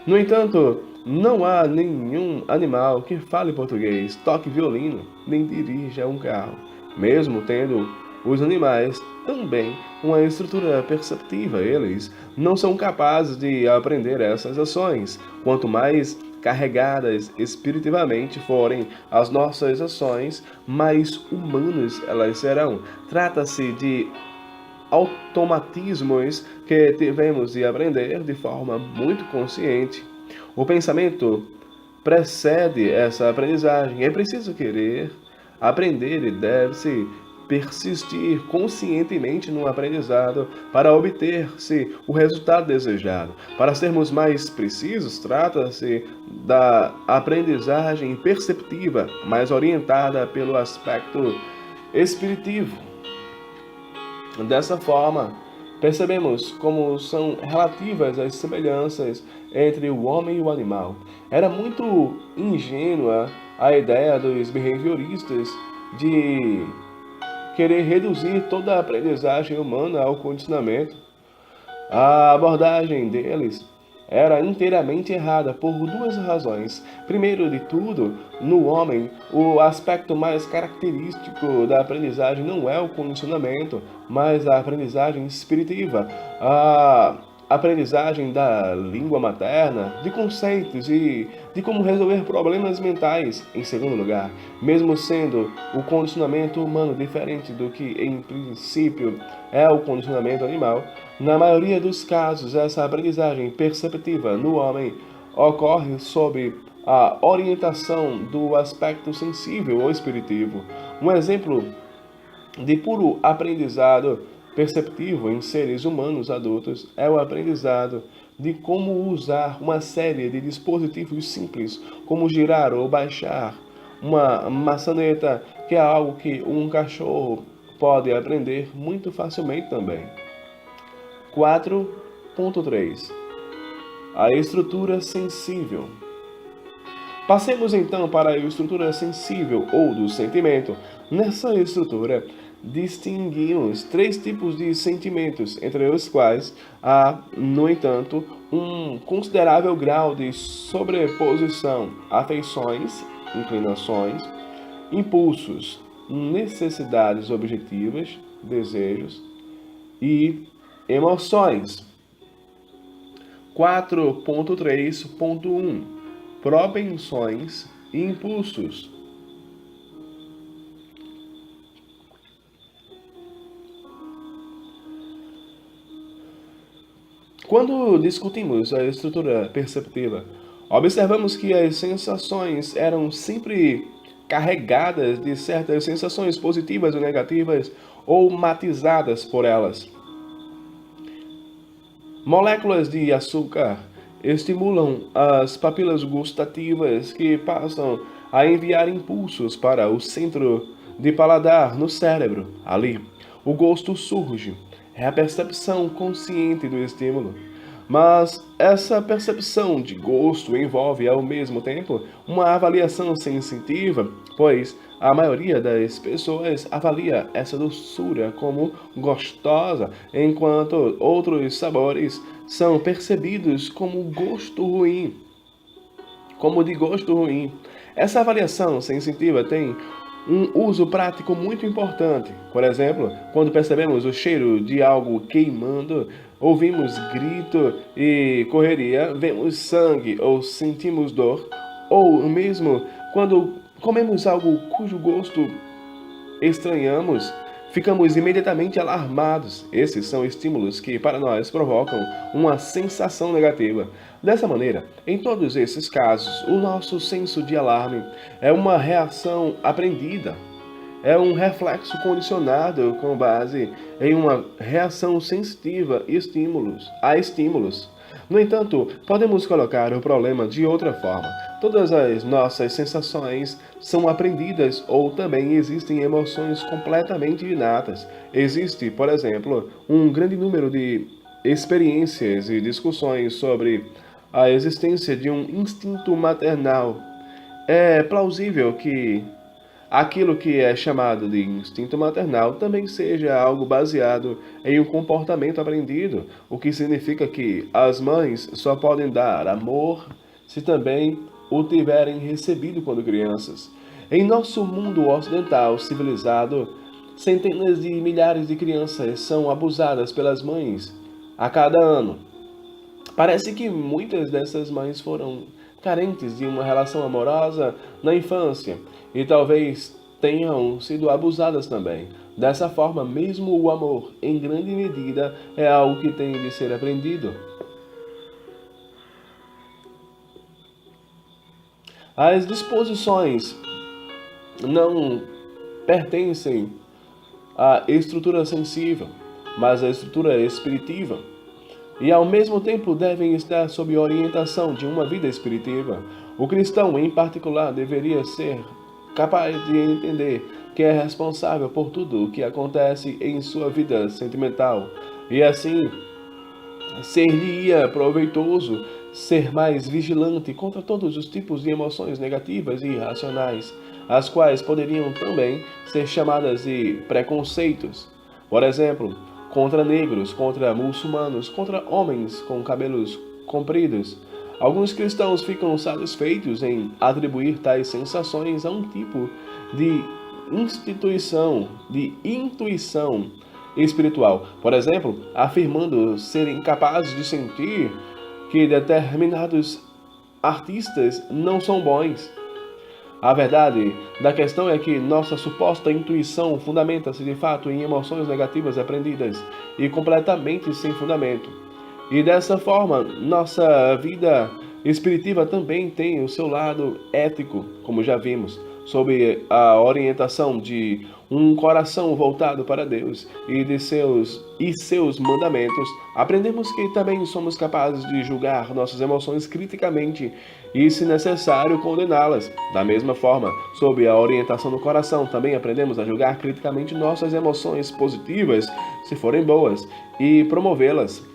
Speaker 1: No entanto, não há nenhum animal que fale português, toque violino, nem dirija um carro, mesmo tendo os animais também uma estrutura perceptiva. Eles não são capazes de aprender essas ações. Quanto mais carregadas espiritivamente forem as nossas ações, mais humanas elas serão. Trata-se de automatismos que devemos de aprender de forma muito consciente. O pensamento precede essa aprendizagem. É preciso querer aprender e deve-se persistir conscientemente no aprendizado para obter-se o resultado desejado. Para sermos mais precisos, trata-se da aprendizagem perceptiva, mais orientada pelo aspecto espiritivo. Dessa forma, percebemos como são relativas as semelhanças entre o homem e o animal. Era muito ingênua a ideia dos behavioristas de querer reduzir toda a aprendizagem humana ao condicionamento. A abordagem deles era inteiramente errada por duas razões. Primeiro de tudo, no homem, o aspecto mais característico da aprendizagem não é o condicionamento, mas a aprendizagem espiritiva, a aprendizagem da língua materna, de conceitos e de como resolver problemas mentais. Em segundo lugar, mesmo sendo o condicionamento humano diferente do que em princípio é o condicionamento animal, na maioria dos casos, essa aprendizagem perceptiva no homem ocorre sob a orientação do aspecto sensível ou espiritivo. Um exemplo de puro aprendizado perceptivo em seres humanos adultos é o aprendizado de como usar uma série de dispositivos simples, como girar ou baixar uma maçaneta, que é algo que um cachorro pode aprender muito facilmente também. 4.3 A estrutura sensível. Passemos então para a estrutura sensível ou do sentimento. Nessa estrutura, distinguimos três tipos de sentimentos, entre os quais há, no entanto, um considerável grau de sobreposição: afeições, inclinações, impulsos, necessidades objetivas, desejos e emoções. 4.3.1 Propensões e impulsos. Quando discutimos a estrutura perceptiva, observamos que as sensações eram sempre carregadas de certas sensações positivas ou negativas ou matizadas por elas. Moléculas de açúcar estimulam as papilas gustativas, que passam a enviar impulsos para o centro de paladar no cérebro. Ali, o gosto surge. É a percepção consciente do estímulo. Mas essa percepção de gosto envolve, ao mesmo tempo, uma avaliação sensitiva, pois a maioria das pessoas avalia essa doçura como gostosa, enquanto outros sabores são percebidos como de gosto ruim. Essa avaliação sensitiva tem um uso prático muito importante. Por exemplo, quando percebemos o cheiro de algo queimando, ouvimos grito e correria, vemos sangue ou sentimos dor, ou mesmo quando comemos algo cujo gosto estranhamos, ficamos imediatamente alarmados. Esses são estímulos que, para nós, provocam uma sensação negativa. Dessa maneira, em todos esses casos, o nosso senso de alarme é uma reação aprendida. É um reflexo condicionado com base em uma reação sensitiva a estímulos. No entanto, podemos colocar o problema de outra forma. Todas as nossas sensações são aprendidas ou também existem emoções completamente inatas. Existe, por exemplo, um grande número de experiências e discussões sobre a existência de um instinto maternal. É plausível que aquilo que é chamado de instinto maternal também seja algo baseado em um comportamento aprendido, o que significa que as mães só podem dar amor se também o tiverem recebido quando crianças. Em nosso mundo ocidental civilizado, centenas de milhares de crianças são abusadas pelas mães a cada ano. Parece que muitas dessas mães foram carentes de uma relação amorosa na infância e talvez tenham sido abusadas também. Dessa forma, mesmo o amor, em grande medida, é algo que tem de ser aprendido. As disposições não pertencem à estrutura sensível, mas à estrutura espiritiva, e ao mesmo tempo devem estar sob orientação de uma vida espiritiva. O cristão, em particular, deveria ser capaz de entender que é responsável por tudo o que acontece em sua vida sentimental, e assim ser-lhe-ia proveitoso ser mais vigilante contra todos os tipos de emoções negativas e irracionais, as quais poderiam também ser chamadas de preconceitos. Por exemplo, contra negros, contra muçulmanos, contra homens com cabelos compridos. Alguns cristãos ficam satisfeitos em atribuir tais sensações a um tipo de intuição espiritual. Por exemplo, afirmando serem capazes de sentir que determinados artistas não são bons. A verdade da questão é que nossa suposta intuição fundamenta-se de fato em emoções negativas aprendidas e completamente sem fundamento. E dessa forma, nossa vida espiritiva também tem o seu lado ético, como já vimos, sob a orientação de um coração voltado para Deus e seus mandamentos. Aprendemos que também somos capazes de julgar nossas emoções criticamente e, se necessário, condená-las. Da mesma forma, sob a orientação do coração, também aprendemos a julgar criticamente nossas emoções positivas, se forem boas, e promovê-las.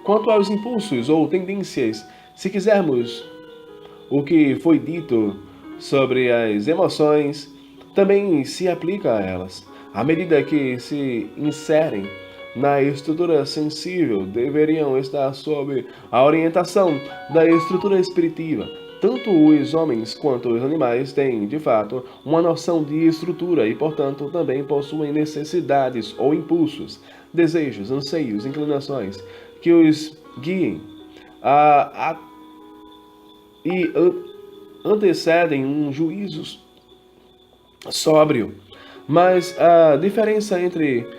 Speaker 1: Quanto aos impulsos ou tendências, se quisermos, o que foi dito sobre as emoções também se aplica a elas. À medida que se inserem na estrutura sensível, deveriam estar sob a orientação da estrutura espiritiva. Tanto os homens quanto os animais têm, de fato, uma noção de estrutura e, portanto, também possuem necessidades ou impulsos, desejos, anseios, inclinações que os guiem e antecedem um juízo sóbrio. Mas a diferença reside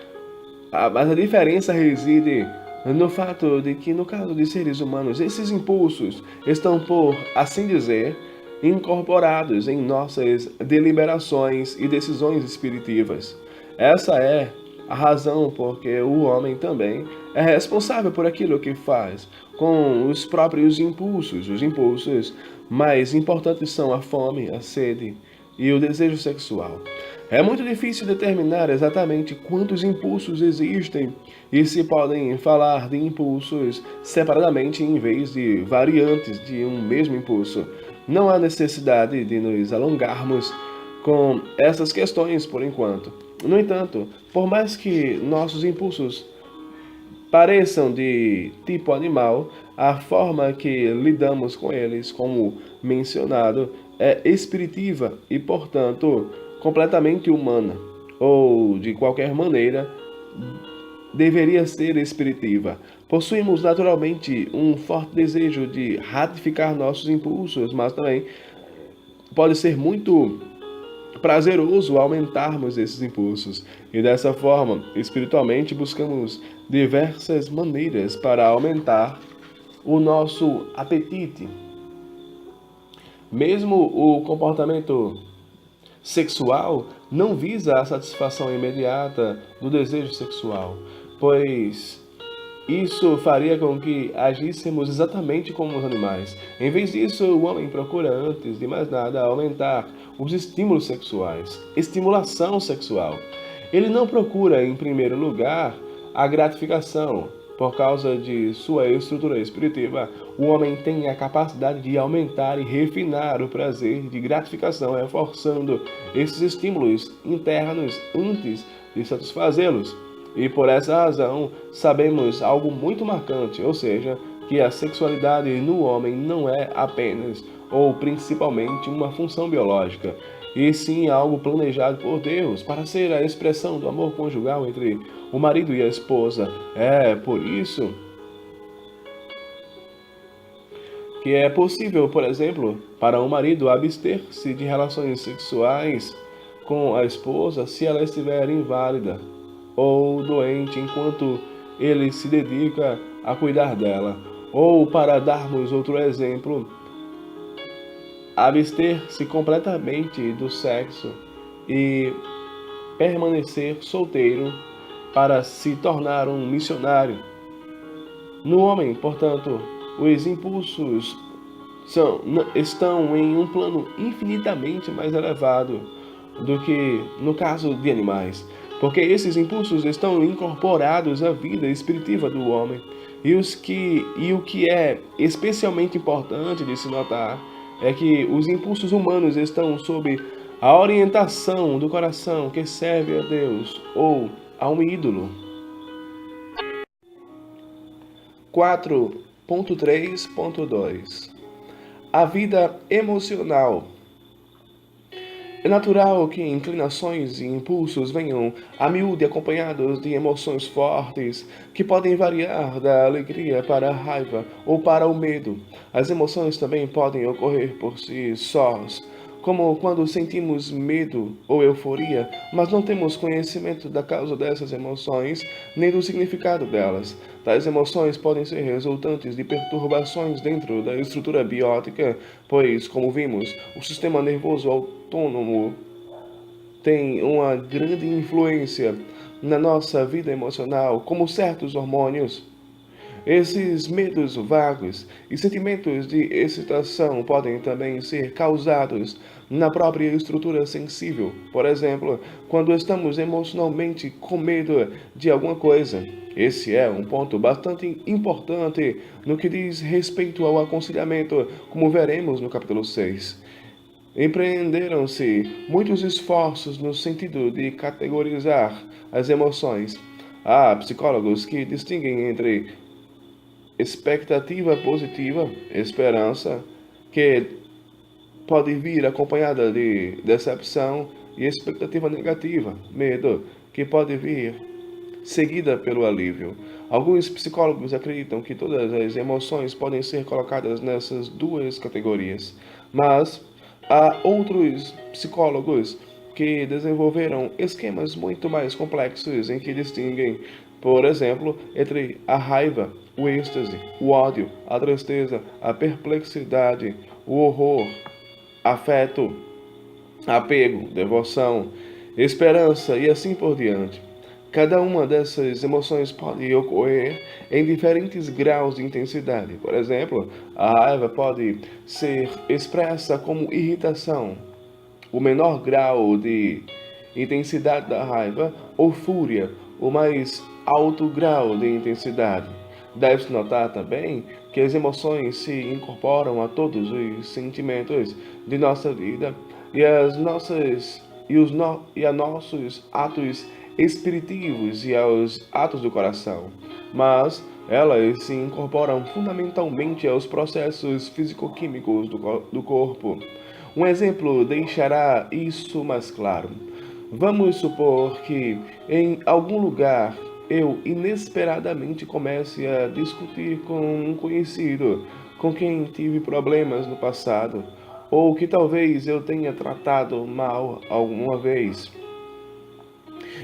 Speaker 1: no fato de que, no caso de seres humanos, esses impulsos estão, por assim dizer, incorporados em nossas deliberações e decisões espiritivas. Essa é a razão porque o homem também é responsável por aquilo que faz com os próprios impulsos. Os impulsos mais importantes são a fome, a sede e o desejo sexual. É muito difícil determinar exatamente quantos impulsos existem e se podem falar de impulsos separadamente em vez de variantes de um mesmo impulso. Não há necessidade de nos alongarmos com essas questões por enquanto. No entanto, por mais que nossos impulsos pareçam de tipo animal, a forma que lidamos com eles, como mencionado, é espiritiva e, portanto, completamente humana, ou, de qualquer maneira, deveria ser espiritiva. Possuímos naturalmente um forte desejo de ratificar nossos impulsos, mas também pode ser muito prazeroso aumentarmos esses impulsos. E dessa forma, espiritualmente, buscamos diversas maneiras para aumentar o nosso apetite. Mesmo o comportamento sexual não visa a satisfação imediata do desejo sexual, pois isso faria com que agíssemos exatamente como os animais. Em vez disso, o homem procura, antes de mais nada, aumentar os estímulos sexuais, estimulação sexual. Ele não procura, em primeiro lugar, a gratificação. Por causa de sua estrutura espiritiva, o homem tem a capacidade de aumentar e refinar o prazer de gratificação, reforçando esses estímulos internos antes de satisfazê-los. E por essa razão, sabemos algo muito marcante, ou seja, que a sexualidade no homem não é apenas ou principalmente uma função biológica, e sim algo planejado por Deus para ser a expressão do amor conjugal entre o marido e a esposa. É por isso que é possível, por exemplo, para um marido abster-se de relações sexuais com a esposa se ela estiver inválida ou doente enquanto ele se dedica a cuidar dela. Ou, para darmos outro exemplo, abster-se completamente do sexo e permanecer solteiro para se tornar um missionário. No homem, portanto, os impulsos estão em um plano infinitamente mais elevado do que no caso de animais, porque esses impulsos estão incorporados à vida espiritiva do homem. E o que é especialmente importante de se notar é que os impulsos humanos estão sob a orientação do coração que serve a Deus ou a um ídolo. 4.3.2 A vida emocional. É natural que inclinações e impulsos venham a miúde acompanhados de emoções fortes, que podem variar da alegria para a raiva ou para o medo. As emoções também podem ocorrer por si sós, como quando sentimos medo ou euforia, mas não temos conhecimento da causa dessas emoções nem do significado delas. Tais emoções podem ser resultantes de perturbações dentro da estrutura biótica, pois, como vimos, o sistema nervoso autônomo tem uma grande influência na nossa vida emocional, como certos hormônios. Esses medos vagos e sentimentos de excitação podem também ser causados na própria estrutura sensível. Por exemplo, quando estamos emocionalmente com medo de alguma coisa. Esse é um ponto bastante importante no que diz respeito ao aconselhamento, como veremos no capítulo 6. Empreenderam-se muitos esforços no sentido de categorizar as emoções. Há psicólogos que distinguem entre expectativa positiva, esperança, que pode vir acompanhada de decepção, e expectativa negativa, medo, que pode vir seguida pelo alívio. Alguns psicólogos acreditam que todas as emoções podem ser colocadas nessas duas categorias, mas há outros psicólogos que desenvolveram esquemas muito mais complexos em que distinguem, por exemplo, entre a raiva, o êxtase, o ódio, a tristeza, a perplexidade, o horror, afeto, apego, devoção, esperança e assim por diante. Cada uma dessas emoções pode ocorrer em diferentes graus de intensidade. Por exemplo, a raiva pode ser expressa como irritação, o menor grau de intensidade da raiva, ou fúria, o mais alto grau de intensidade. Deve-se notar também que as emoções se incorporam a todos os sentimentos de nossa vida e a nossos atos espiritivos e aos atos do coração, mas elas se incorporam fundamentalmente aos processos físico-químicos do corpo. Um exemplo deixará isso mais claro. Vamos supor que em algum lugar eu inesperadamente comece a discutir com um conhecido com quem tive problemas no passado, ou que talvez eu tenha tratado mal alguma vez.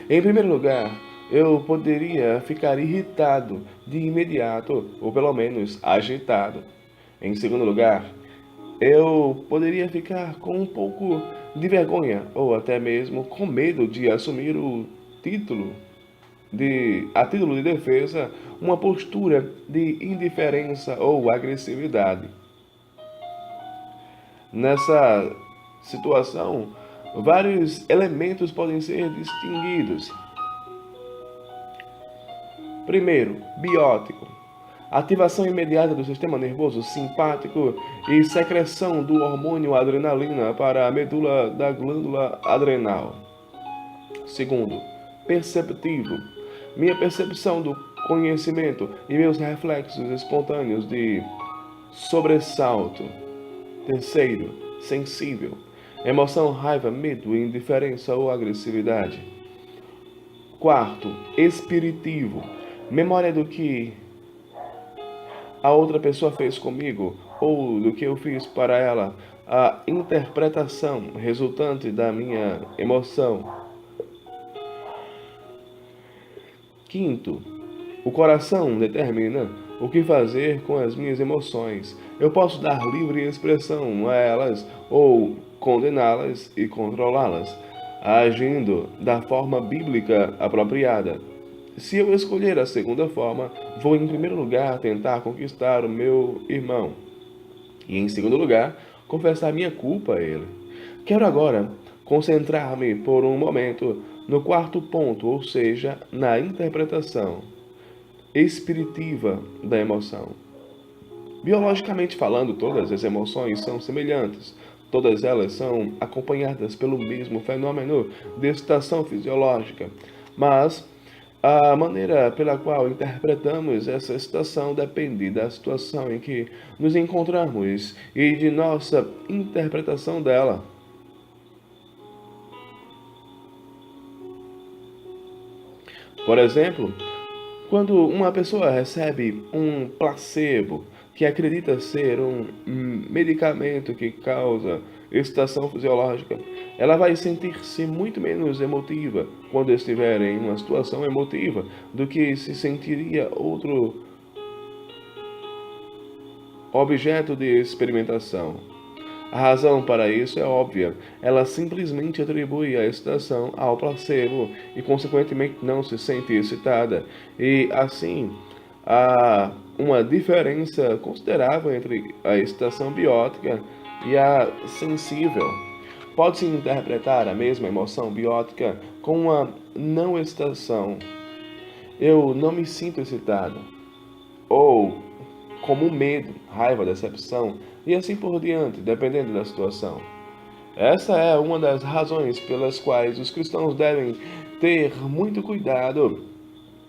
Speaker 1: Em primeiro lugar, eu poderia ficar irritado de imediato, ou pelo menos agitado. Em segundo lugar, eu poderia ficar com um pouco de vergonha, ou até mesmo com medo de assumir a título de defesa, uma postura de indiferença ou agressividade. Nessa situação, vários elementos podem ser distinguidos. Primeiro, biótico. Ativação imediata do sistema nervoso simpático e secreção do hormônio adrenalina para a medula da glândula adrenal. Segundo, perceptivo. Minha percepção do conhecimento e meus reflexos espontâneos de sobressalto. Terceiro, sensível. Emoção, raiva, medo, indiferença ou agressividade. Quarto, espiritivo. Memória do que a outra pessoa fez comigo ou do que eu fiz para ela. A interpretação resultante da minha emoção. Quinto, o coração determina o que fazer com as minhas emoções. Eu posso dar livre expressão a elas ou condená-las e controlá-las, agindo da forma bíblica apropriada. Se eu escolher a segunda forma, vou em primeiro lugar tentar conquistar o meu irmão e em segundo lugar confessar minha culpa a ele. Quero agora concentrar-me por um momento no quarto ponto, ou seja, na interpretação espiritiva da emoção. Biologicamente falando, todas as emoções são semelhantes. Todas elas são acompanhadas pelo mesmo fenômeno de excitação fisiológica. Mas A maneira pela qual interpretamos essa situação depende da situação em que nos encontramos e de nossa interpretação dela. Por exemplo, quando uma pessoa recebe um placebo, que acredita ser um medicamento que causa excitação fisiológica, ela vai sentir-se muito menos emotiva quando estiver em uma situação emotiva do que se sentiria outro objeto de experimentação. A razão para isso é óbvia. Ela simplesmente atribui a excitação ao placebo e, consequentemente, não se sente excitada. E, assim, há uma diferença considerável entre a excitação biótica e a sensível. Pode-se interpretar a mesma emoção biótica com uma não excitação. Eu não me sinto excitado. Ou como medo, raiva, decepção e assim por diante, dependendo da situação. Essa é uma das razões pelas quais os cristãos devem ter muito cuidado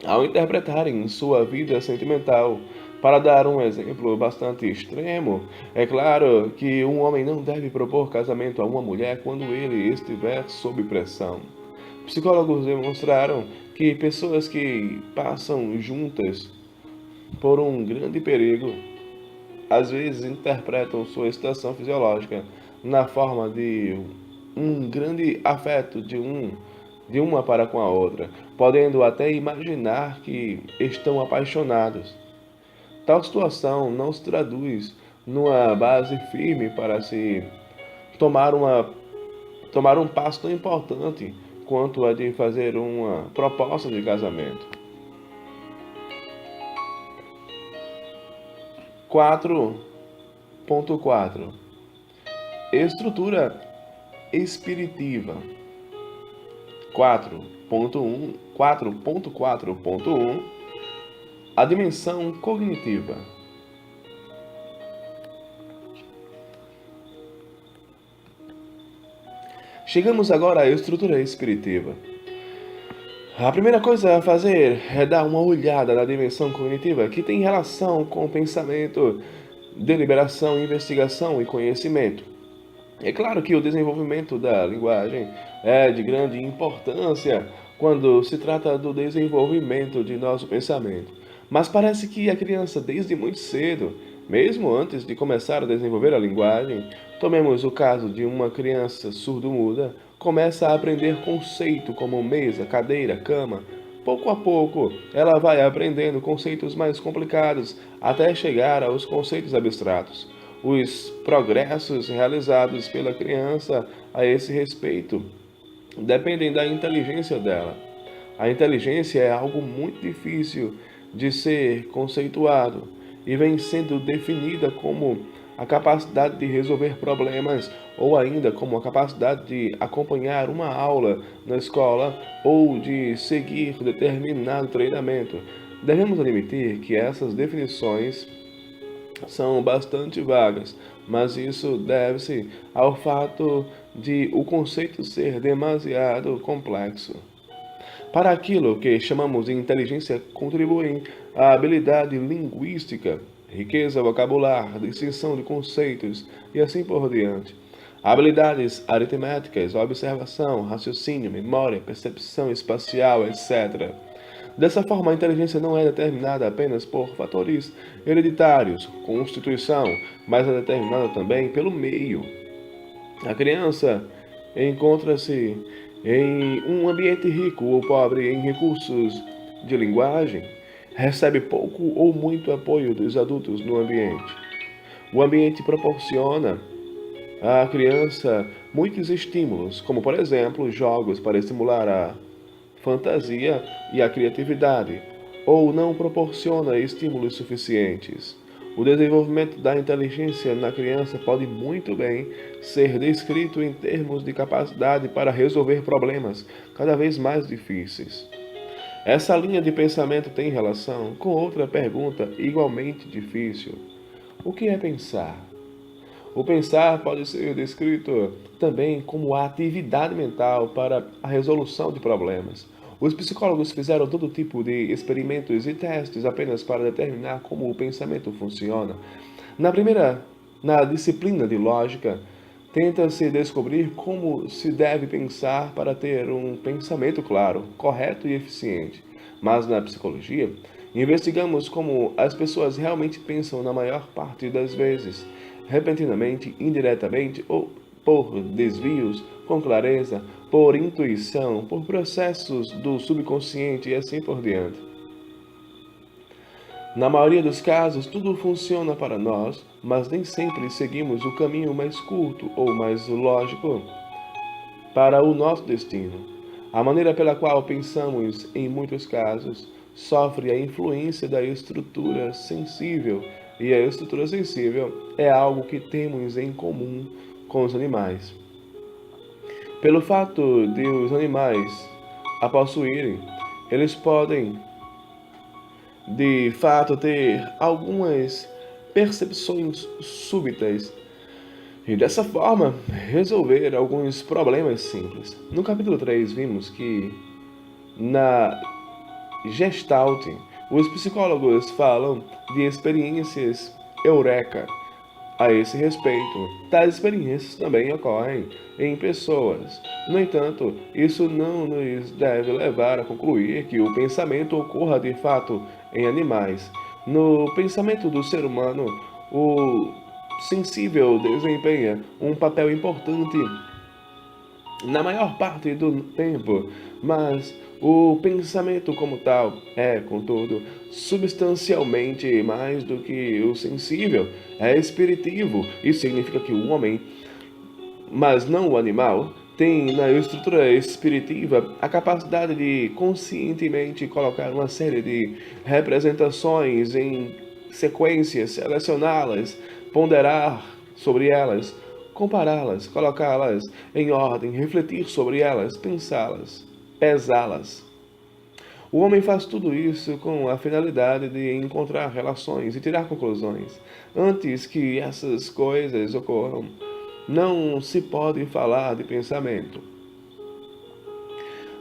Speaker 1: ao interpretarem sua vida sentimental. Para dar um exemplo bastante extremo, é claro que um homem não deve propor casamento a uma mulher quando ele estiver sob pressão. Psicólogos demonstraram que pessoas que passam juntas por um grande perigo às vezes interpretam sua situação fisiológica na forma de um grande afeto de uma para com a outra, podendo até imaginar que estão apaixonados. Tal situação não se traduz numa base firme para se tomar tomar um passo tão importante quanto a de fazer uma proposta de casamento. 4.4 Estrutura espiritiva. 4.1 A dimensão cognitiva. Chegamos agora à estrutura espiritiva. A primeira coisa a fazer é dar uma olhada na dimensão cognitiva, que tem relação com o pensamento, deliberação, investigação e conhecimento. É claro que o desenvolvimento da linguagem é de grande importância quando se trata do desenvolvimento de nosso pensamento. Mas parece que a criança, desde muito cedo, mesmo antes de começar a desenvolver a linguagem, tomemos o caso de uma criança surdo-muda, começa a aprender conceito como mesa, cadeira, cama. Pouco a pouco, ela vai aprendendo conceitos mais complicados até chegar aos conceitos abstratos. Os progressos realizados pela criança a esse respeito dependem da inteligência dela. A inteligência é algo muito difícil de ser conceituado e vem sendo definida como a capacidade de resolver problemas ou ainda como a capacidade de acompanhar uma aula na escola ou de seguir determinado treinamento. Devemos admitir que essas definições são bastante vagas, mas isso deve-se ao fato de o conceito ser demasiado complexo. Para aquilo que chamamos de inteligência contribuem a habilidade linguística, riqueza vocabular, distinção de conceitos e assim por diante. Habilidades aritméticas, observação, raciocínio, memória, percepção espacial, etc. Dessa forma, a inteligência não é determinada apenas por fatores hereditários, constituição, mas é determinada também pelo meio. A criança encontra-se em um ambiente rico ou pobre em recursos de linguagem, recebe pouco ou muito apoio dos adultos no ambiente. O ambiente proporciona à criança muitos estímulos, como por exemplo jogos para estimular a fantasia e a criatividade, ou não proporciona estímulos suficientes. O desenvolvimento da inteligência na criança pode muito bem ser descrito em termos de capacidade para resolver problemas cada vez mais difíceis. Essa linha de pensamento tem relação com outra pergunta igualmente difícil: o que é pensar? O pensar pode ser descrito também como a atividade mental para a resolução de problemas. Os psicólogos fizeram todo tipo de experimentos e testes apenas para determinar como o pensamento funciona. Na disciplina de lógica, tenta-se descobrir como se deve pensar para ter um pensamento claro, correto e eficiente. Mas na psicologia, investigamos como as pessoas realmente pensam na maior parte das vezes, repentinamente, indiretamente ou por desvios, com clareza, por intuição, por processos do subconsciente e assim por diante. Na maioria dos casos, tudo funciona para nós, mas nem sempre seguimos o caminho mais curto ou mais lógico para o nosso destino. A maneira pela qual pensamos, em muitos casos, sofre a influência da estrutura sensível, e a estrutura sensível é algo que temos em comum com os animais. Pelo fato de os animais a possuírem, eles podem, de fato, ter algumas percepções súbitas e, dessa forma, resolver alguns problemas simples. No capítulo 3, vimos que na Gestalt, os psicólogos falam de experiências eureka. A esse respeito, tais experiências também ocorrem em pessoas. No entanto, isso não nos deve levar a concluir que o pensamento ocorra de fato em animais. No pensamento do ser humano, o sensível desempenha um papel importante na maior parte do tempo, mas o pensamento como tal é, contudo, substancialmente mais do que o sensível, é espiritivo. Isso significa que o homem, mas não o animal, tem na estrutura espiritiva a capacidade de conscientemente colocar uma série de representações em sequências, selecioná-las, ponderar sobre elas, compará-las, colocá-las em ordem, refletir sobre elas, pensá-las, pesá-las. O homem faz tudo isso com a finalidade de encontrar relações e tirar conclusões. Antes que essas coisas ocorram, não se pode falar de pensamento.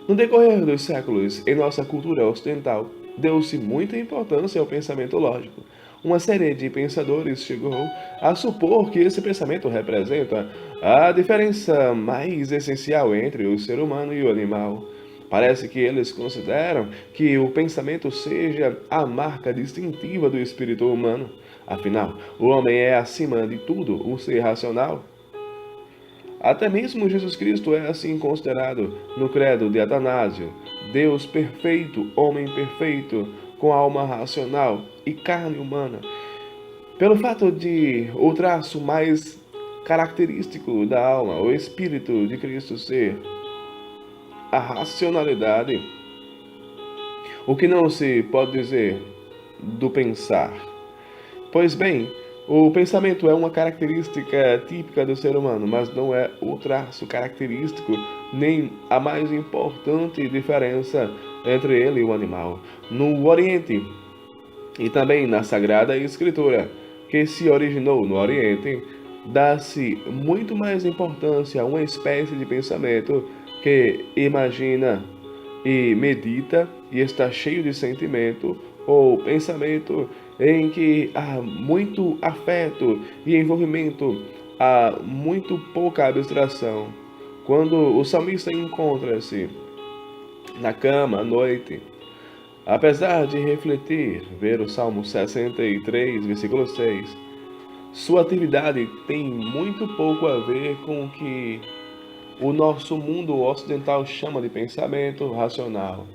Speaker 1: No decorrer dos séculos, em nossa cultura ocidental, deu-se muita importância ao pensamento lógico. Uma série de pensadores chegou a supor que esse pensamento representa a diferença mais essencial entre o ser humano e o animal. Parece que eles consideram que o pensamento seja a marca distintiva do espírito humano. Afinal, o homem é, acima de tudo, um ser racional. Até mesmo Jesus Cristo é assim considerado no credo de Atanásio, Deus perfeito, homem perfeito, com alma racional e carne humana. Pelo fato de o traço mais característico da alma, o espírito de Cristo ser a racionalidade, o que não se pode dizer do pensar. Pois bem, o pensamento é uma característica típica do ser humano, mas não é o traço característico nem a mais importante diferença entre ele e o animal. No Oriente e também na Sagrada Escritura, que se originou no Oriente, dá-se muito mais importância a uma espécie de pensamento que imagina e medita e está cheio de sentimento, ou pensamento em que há muito afeto e envolvimento, há muito pouca abstração. Quando o salmista encontra-se na cama à noite, apesar de refletir, ver o Salmo 63, versículo 6, sua atividade tem muito pouco a ver com o que o nosso mundo ocidental chama de pensamento racional.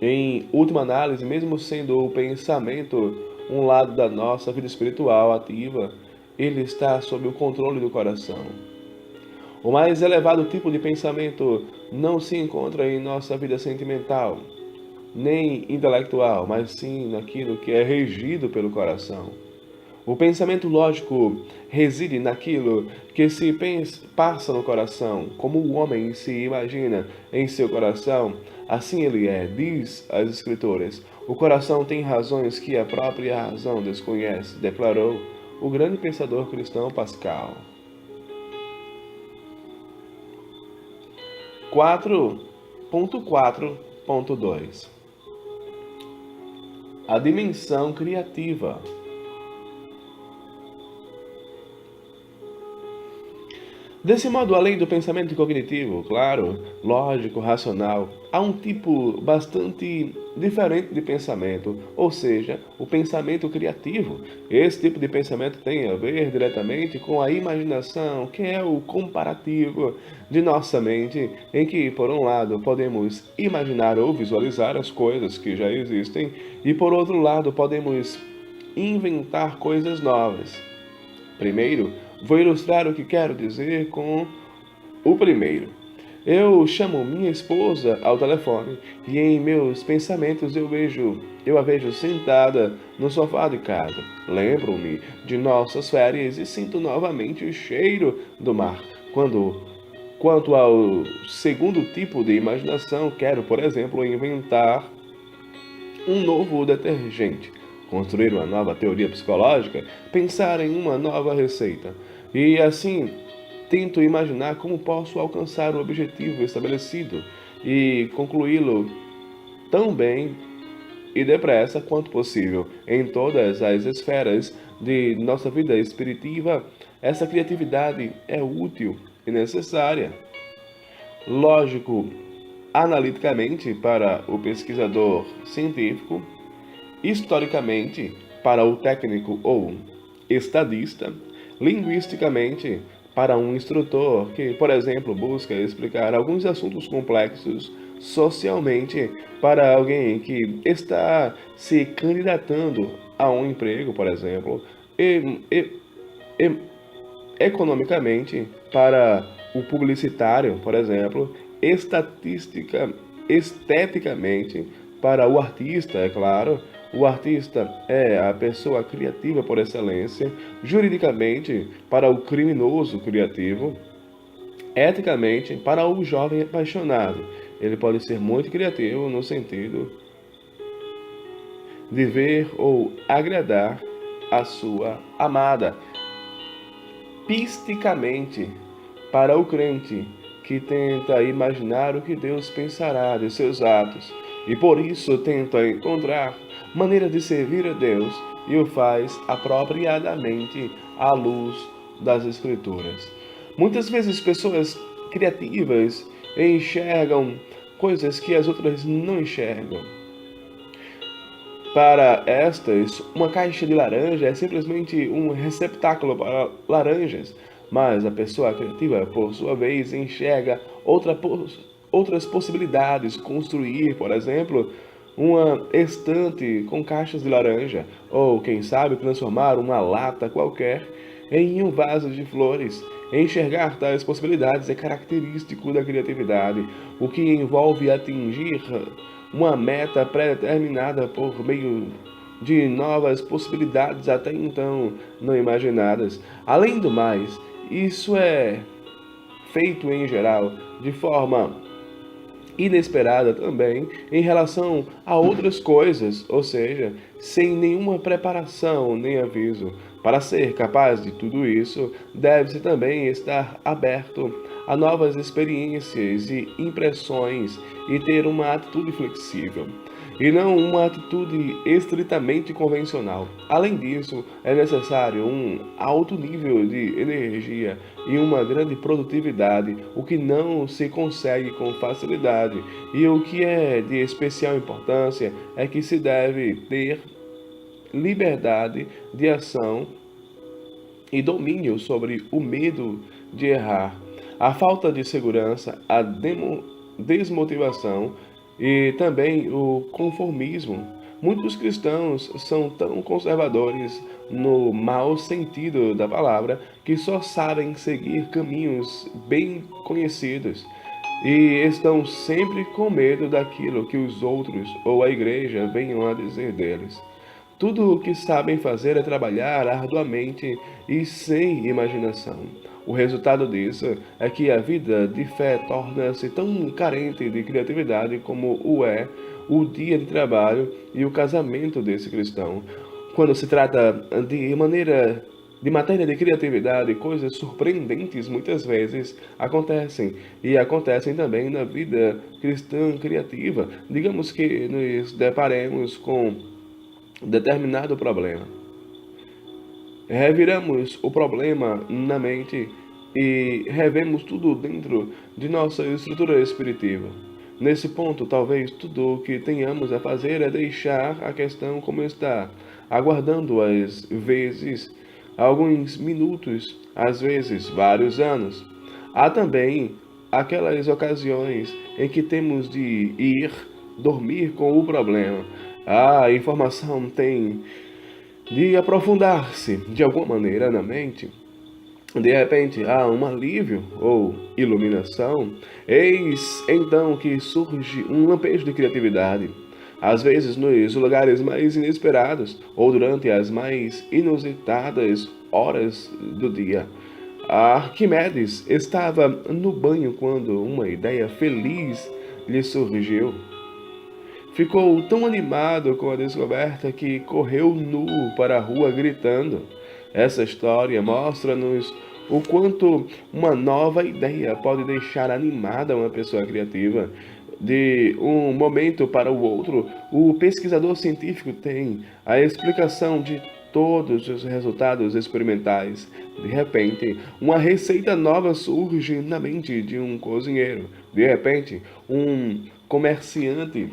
Speaker 1: Em última análise, mesmo sendo o pensamento um lado da nossa vida espiritual ativa, ele está sob o controle do coração. O mais elevado tipo de pensamento não se encontra em nossa vida sentimental, nem intelectual, mas sim naquilo que é regido pelo coração. O pensamento lógico reside naquilo que se passa no coração, como o homem se imagina em seu coração, assim ele é, diz as Escrituras. O coração tem razões que a própria razão desconhece, declarou o grande pensador cristão Pascal. 4. 4.2 A dimensão criativa. Desse modo, além do pensamento cognitivo, claro, lógico, racional, há um tipo bastante diferente de pensamento, ou seja, o pensamento criativo. Esse tipo de pensamento tem a ver diretamente com a imaginação, que é o comparativo de nossa mente, em que, por um lado, podemos imaginar ou visualizar as coisas que já existem, e por outro lado, podemos inventar coisas novas. Primeiro, vou ilustrar o que quero dizer com o primeiro. Eu chamo minha esposa ao telefone e em meus pensamentos eu a vejo sentada no sofá de casa. Lembro-me de nossas férias e sinto novamente o cheiro do mar. Quanto ao segundo tipo de imaginação, quero, por exemplo, inventar um novo detergente, construir uma nova teoria psicológica, pensar em uma nova receita. E assim, tento imaginar como posso alcançar o objetivo estabelecido e concluí-lo tão bem e depressa quanto possível. Em todas as esferas de nossa vida espiritiva, essa criatividade é útil e necessária. Lógico, analiticamente para o pesquisador científico, historicamente para o técnico ou estadista, linguisticamente para um instrutor que, por exemplo, busca explicar alguns assuntos complexos, socialmente para alguém que está se candidatando a um emprego, por exemplo, e economicamente para o publicitário, por exemplo, esteticamente para o artista, é claro. O artista é a pessoa criativa por excelência, juridicamente para o criminoso criativo, eticamente para o jovem apaixonado. Ele pode ser muito criativo no sentido de ver ou agradar a sua amada. Pisticamente, para o crente que tenta imaginar o que Deus pensará de seus atos e por isso tenta encontrar maneira de servir a Deus e o faz apropriadamente à luz das Escrituras. Muitas vezes pessoas criativas enxergam coisas que as outras não enxergam. Para estas, uma caixa de laranja é simplesmente um receptáculo para laranjas, mas a pessoa criativa, por sua vez, enxerga outras possibilidades, construir, por exemplo, uma estante com caixas de laranja, ou quem sabe transformar uma lata qualquer em um vaso de flores. Enxergar tais possibilidades é característico da criatividade, o que envolve atingir uma meta pré-determinada por meio de novas possibilidades até então não imaginadas. Além do mais, isso é feito em geral de forma inesperada também em relação a outras coisas, ou seja, sem nenhuma preparação nem aviso. Para ser capaz de tudo isso, deve-se também estar aberto a novas experiências e impressões e ter uma atitude flexível, e não uma atitude estritamente convencional. Além disso, é necessário um alto nível de energia e uma grande produtividade, o que não se consegue com facilidade. E o que é de especial importância é que se deve ter liberdade de ação e domínio sobre o medo de errar, a falta de segurança, a desmotivação e também o conformismo. Muitos cristãos são tão conservadores no mau sentido da palavra que só sabem seguir caminhos bem conhecidos e estão sempre com medo daquilo que os outros ou a igreja venham a dizer deles. Tudo o que sabem fazer é trabalhar arduamente e sem imaginação. O resultado disso é que a vida de fé torna-se tão carente de criatividade como o é o dia de trabalho e o casamento desse cristão. Quando se trata de maneira de matéria de criatividade, coisas surpreendentes muitas vezes acontecem. E acontecem também na vida cristã criativa. Digamos que nos deparemos com determinado problema. Reviramos o problema na mente e revemos tudo dentro de nossa estrutura espiritiva. Nesse ponto, talvez tudo o que tenhamos a fazer é deixar a questão como está, aguardando às vezes alguns minutos, às vezes vários anos. Há também aquelas ocasiões em que temos de ir dormir com o problema. A informação tem de aprofundar-se de alguma maneira na mente. De repente há um alívio ou iluminação, eis então que surge um lampejo de criatividade. Às vezes nos lugares mais inesperados ou durante as mais inusitadas horas do dia. Arquimedes estava no banho quando uma ideia feliz lhe surgiu. Ficou tão animado com a descoberta que correu nu para a rua gritando. Essa história mostra-nos o quanto uma nova ideia pode deixar animada uma pessoa criativa. De um momento para o outro, o pesquisador científico tem a explicação de todos os resultados experimentais. De repente, uma receita nova surge na mente de um cozinheiro. De repente, um comerciante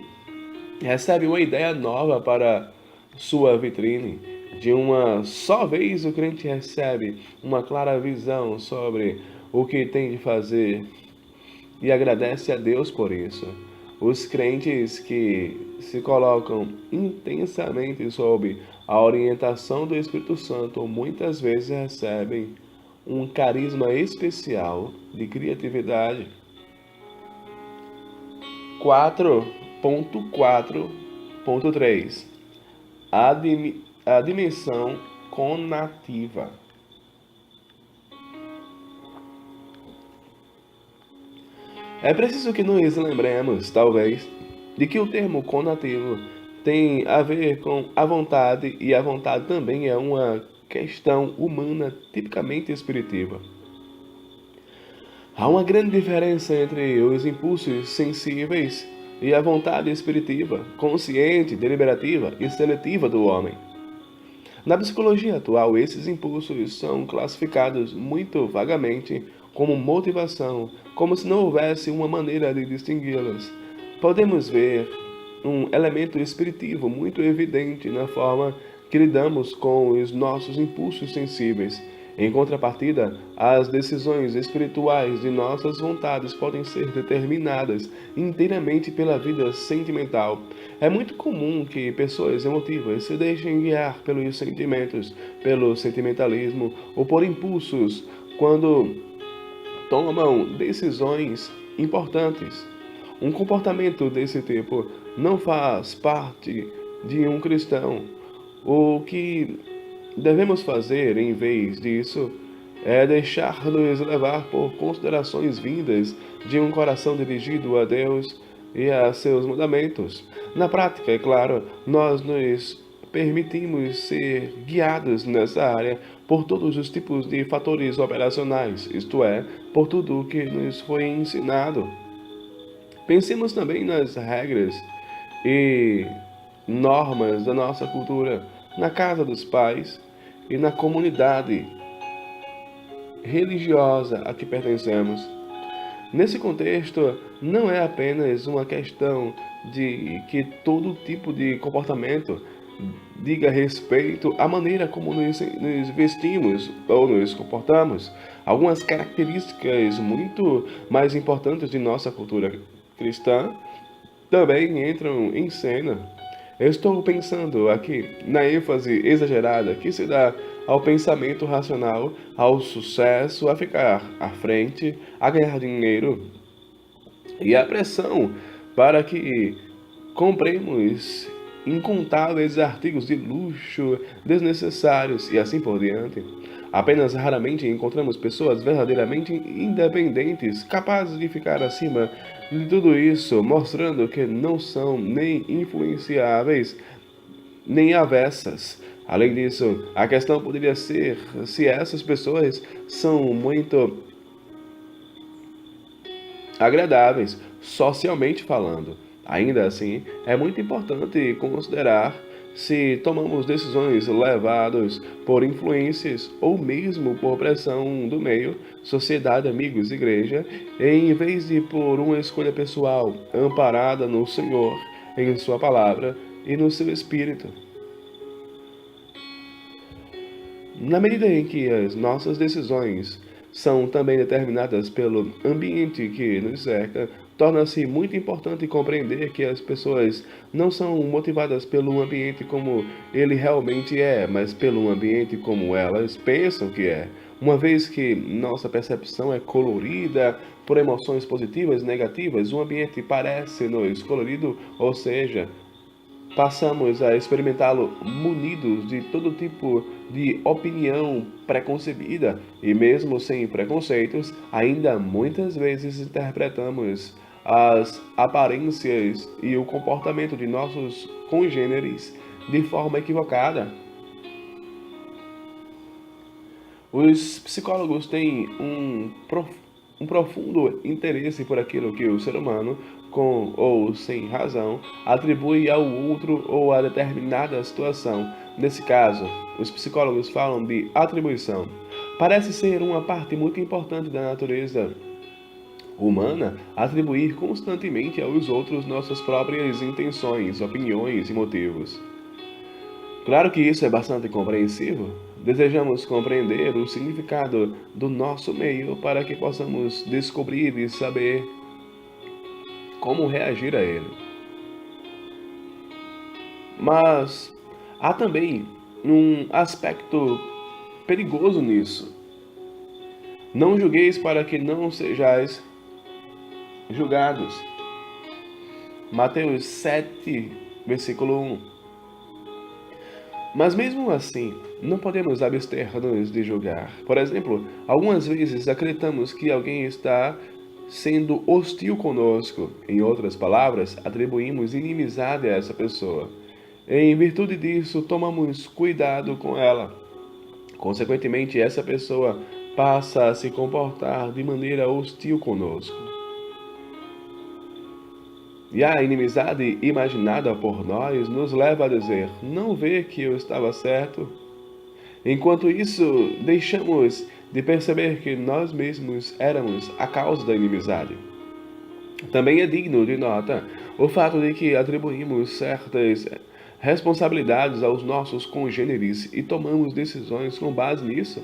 Speaker 1: recebe uma ideia nova para sua vitrine. De uma só vez, o crente recebe uma clara visão sobre o que tem de fazer e agradece a Deus por isso. Os crentes que se colocam intensamente sob a orientação do Espírito Santo muitas vezes recebem um carisma especial de criatividade. 4.4.3 A dimensão conativa. É preciso que nos lembremos, talvez, de que o termo conativo tem a ver com a vontade, e a vontade também é uma questão humana tipicamente espiritiva. Há uma grande diferença entre os impulsos sensíveis e a vontade espiritiva, consciente, deliberativa e seletiva do homem. Na psicologia atual, esses impulsos são classificados muito vagamente como motivação, como se não houvesse uma maneira de distingui-las. Podemos ver um elemento espiritivo muito evidente na forma que lidamos com os nossos impulsos sensíveis. Em contrapartida, as decisões espirituais de nossas vontades podem ser determinadas inteiramente pela vida sentimental. É muito comum que pessoas emotivas se deixem guiar pelos sentimentos, pelo sentimentalismo ou por impulsos quando tomam decisões importantes. Um comportamento desse tipo não faz parte de um cristão. O que devemos fazer, em vez disso, é deixar-nos levar por considerações vindas de um coração dirigido a Deus e a seus mandamentos. Na prática, é claro, nós nos permitimos ser guiados nessa área por todos os tipos de fatores operacionais, isto é, por tudo o que nos foi ensinado. Pensemos também nas regras e normas da nossa cultura, na casa dos pais e na comunidade religiosa a que pertencemos. Nesse contexto, não é apenas uma questão de que todo tipo de comportamento diga respeito à maneira como nos vestimos ou nos comportamos. Algumas características muito mais importantes de nossa cultura cristã também entram em cena. Eu estou pensando aqui na ênfase exagerada que se dá ao pensamento racional, ao sucesso, a ficar à frente, a ganhar dinheiro e a pressão para que compremos incontáveis artigos de luxo desnecessários e assim por diante. Apenas raramente encontramos pessoas verdadeiramente independentes, capazes de ficar acima de tudo isso, mostrando que não são nem influenciáveis, nem avessas Além disso, a questão poderia ser se essas pessoas são muito agradáveis, socialmente falando. Ainda assim, é muito importante considerar se tomamos decisões levadas por influências ou mesmo por pressão do meio, sociedade, amigos, igreja, em vez de por uma escolha pessoal amparada no Senhor, em Sua palavra e no seu Espírito. Na medida em que as nossas decisões são também determinadas pelo ambiente que nos cerca, torna-se muito importante compreender que as pessoas não são motivadas pelo ambiente como ele realmente é, mas pelo ambiente como elas pensam que é. Uma vez que nossa percepção é colorida por emoções positivas e negativas, o ambiente parece-nos colorido, ou seja, passamos a experimentá-lo munidos de todo tipo de opinião preconcebida e, mesmo sem preconceitos, ainda muitas vezes interpretamos as aparências e o comportamento de nossos congêneres de forma equivocada. Os psicólogos têm um profundo interesse por aquilo que o ser humano, com ou sem razão, atribui ao outro ou a determinada situação. Nesse caso, os psicólogos falam de atribuição. Parece ser uma parte muito importante da natureza humana atribuir constantemente aos outros nossas próprias intenções, opiniões e motivos. Claro que isso é bastante compreensível. Desejamos compreender o significado do nosso meio para que possamos descobrir e saber como reagir a ele. Mas há também um aspecto perigoso nisso. Não julgueis para que não sejais julgados. Mateus 7, versículo 1. Mas mesmo assim, não podemos abster-nos de julgar. Por exemplo, algumas vezes acreditamos que alguém está sendo hostil conosco. Em outras palavras, atribuímos inimizade a essa pessoa. Em virtude disso, tomamos cuidado com ela. Consequentemente, essa pessoa passa a se comportar de maneira hostil conosco. E a inimizade imaginada por nós nos leva a dizer: não vê que eu estava certo? Enquanto isso, deixamos de perceber que nós mesmos éramos a causa da inimizade. Também é digno de nota o fato de que atribuímos certas responsabilidades aos nossos congêneres e tomamos decisões com base nisso.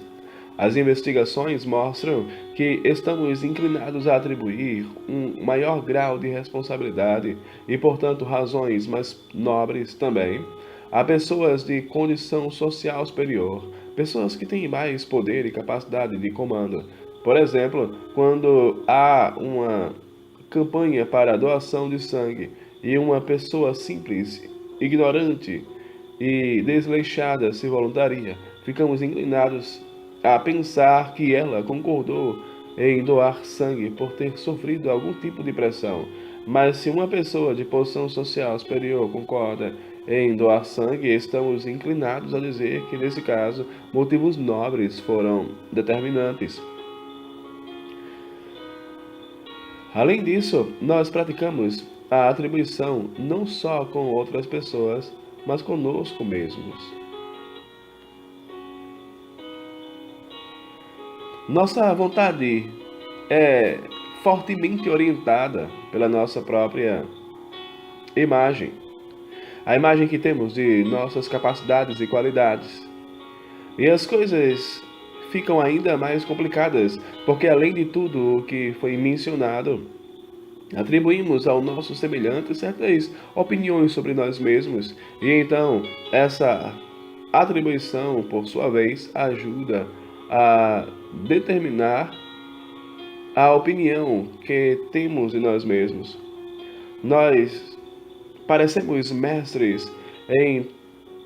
Speaker 1: As investigações mostram que estamos inclinados a atribuir um maior grau de responsabilidade e, portanto, razões mais nobres também a pessoas de condição social superior, pessoas que têm mais poder e capacidade de comando. Por exemplo, quando há uma campanha para a doação de sangue e uma pessoa simples, ignorante e desleixada se voluntaria, ficamos inclinados a pensar que ela concordou em doar sangue por ter sofrido algum tipo de pressão. Mas se uma pessoa de posição social superior concorda em doar sangue, estamos inclinados a dizer que, nesse caso, motivos nobres foram determinantes. Além disso, nós praticamos a atribuição não só com outras pessoas, mas conosco mesmos. Nossa vontade é fortemente orientada pela nossa própria imagem, a imagem que temos de nossas capacidades e qualidades. E as coisas ficam ainda mais complicadas, porque além de tudo o que foi mencionado, atribuímos ao nosso semelhante certas opiniões sobre nós mesmos, e então essa atribuição, por sua vez, ajuda a determinar a opinião que temos de nós mesmos. Nós parecemos mestres em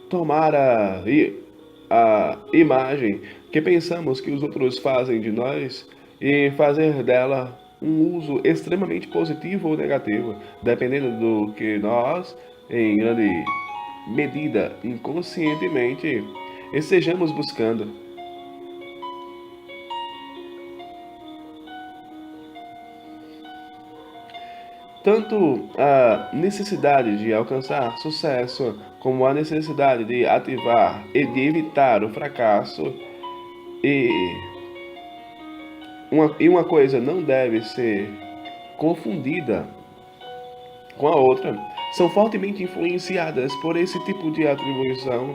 Speaker 1: tomar a imagem que pensamos que os outros fazem de nós e fazer dela um uso extremamente positivo ou negativo, dependendo do que nós, em grande medida inconscientemente estejamos buscando. Tanto a necessidade de alcançar sucesso como a necessidade de ativar e de evitar o fracasso e uma coisa não deve ser confundida com a outra, são fortemente influenciadas por esse tipo de atribuição.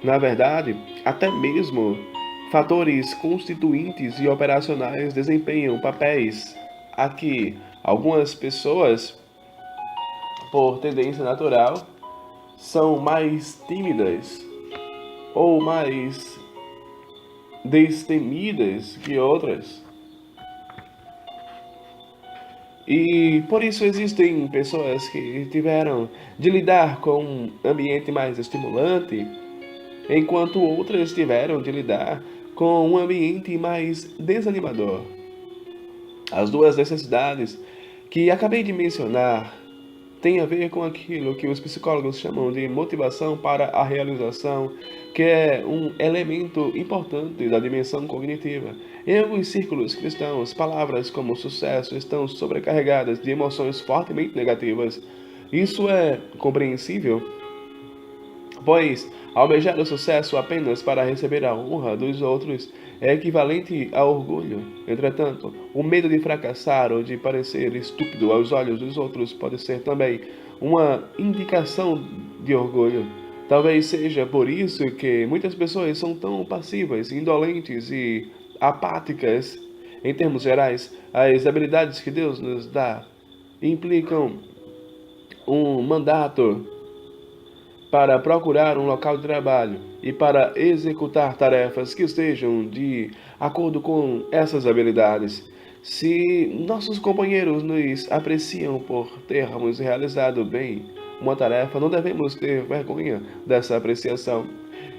Speaker 1: Na verdade, até mesmo fatores constituintes e operacionais desempenham papéis a que algumas pessoas, por tendência natural, são mais tímidas ou mais destemidas que outras. E por isso existem pessoas que tiveram de lidar com um ambiente mais estimulante, enquanto outras tiveram de lidar com um ambiente mais desanimador. As duas necessidades que acabei de mencionar têm a ver com aquilo que os psicólogos chamam de motivação para a realização, que é um elemento importante da dimensão cognitiva. Em alguns círculos cristãos, palavras como sucesso estão sobrecarregadas de emoções fortemente negativas. Isso é compreensível, pois almejar o sucesso apenas para receber a honra dos outros é equivalente a orgulho. Entretanto, o medo de fracassar ou de parecer estúpido aos olhos dos outros pode ser também uma indicação de orgulho. Talvez seja por isso que muitas pessoas são tão passivas, indolentes e apáticas. Em termos gerais, as habilidades que Deus nos dá implicam um mandato para procurar um local de trabalho e para executar tarefas que estejam de acordo com essas habilidades. Se nossos companheiros nos apreciam por termos realizado bem uma tarefa, não devemos ter vergonha dessa apreciação.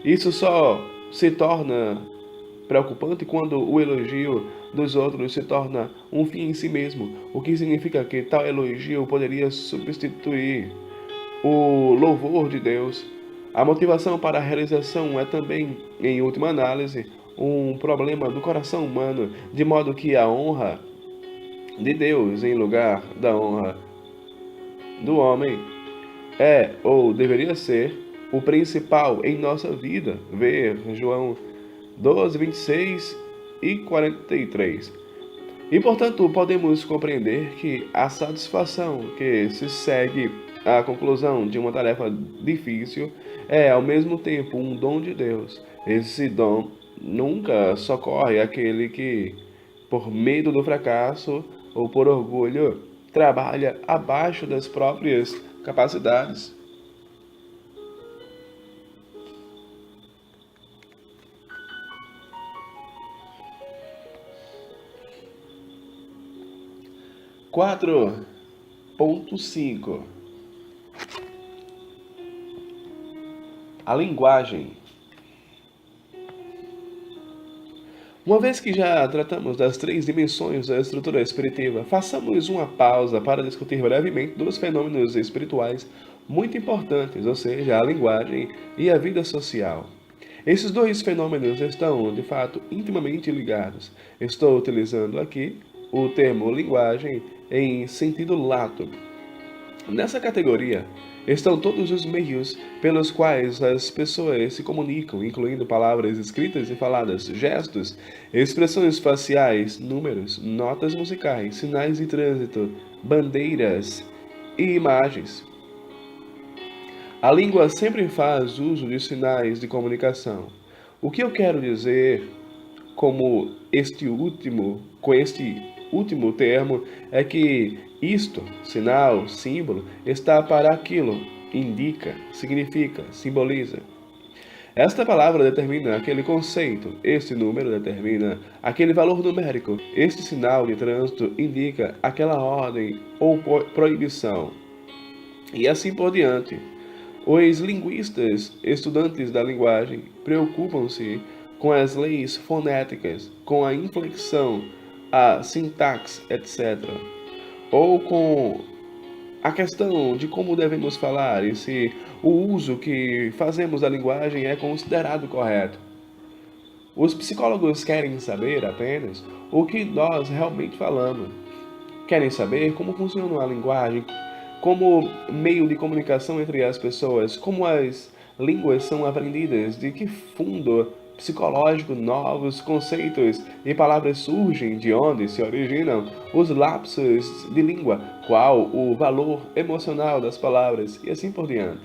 Speaker 1: Isso só se torna preocupante quando o elogio dos outros se torna um fim em si mesmo, o que significa que tal elogio poderia substituir o louvor de Deus. A motivação para a realização é também, em última análise, um problema do coração humano, de modo que a honra de Deus em lugar da honra do homem é, ou deveria ser, o principal em nossa vida. Ver João 12, 26 e 43. E, portanto, podemos compreender que a satisfação que se segue à conclusão de uma tarefa difícil é, ao mesmo tempo, um dom de Deus. Esse dom nunca socorre aquele que, por medo do fracasso ou por orgulho, trabalha abaixo das próprias capacidades. Quatro ponto cinco. A linguagem. Uma vez que já tratamos das três dimensões da estrutura espiritiva, façamos uma pausa para discutir brevemente dois fenômenos espirituais muito importantes, ou seja, a linguagem e a vida social. Esses dois fenômenos estão, de fato, intimamente ligados. Estou utilizando aqui o termo linguagem em sentido lato. Nessa categoria estão todos os meios pelos quais as pessoas se comunicam, incluindo palavras escritas e faladas, gestos, expressões faciais, números, notas musicais, sinais de trânsito, bandeiras e imagens. A língua sempre faz uso de sinais de comunicação. O que eu quero dizer com este último termo é que isto, sinal, símbolo, está para aquilo, indica, significa, simboliza. Esta palavra determina aquele conceito, este número determina aquele valor numérico, este sinal de trânsito indica aquela ordem ou proibição, e assim por diante. Os linguistas, estudantes da linguagem, preocupam-se com as leis fonéticas, com a inflexão, a sintaxe, etc., ou com a questão de como devemos falar e se o uso que fazemos da linguagem é considerado correto. Os psicólogos querem saber apenas o que nós realmente falamos. Querem saber como funciona a linguagem como meio de comunicação entre as pessoas, como as línguas são aprendidas, de que fundo psicológico novos conceitos e palavras surgem, de onde se originam os lapsos de língua, qual o valor emocional das palavras e assim por diante.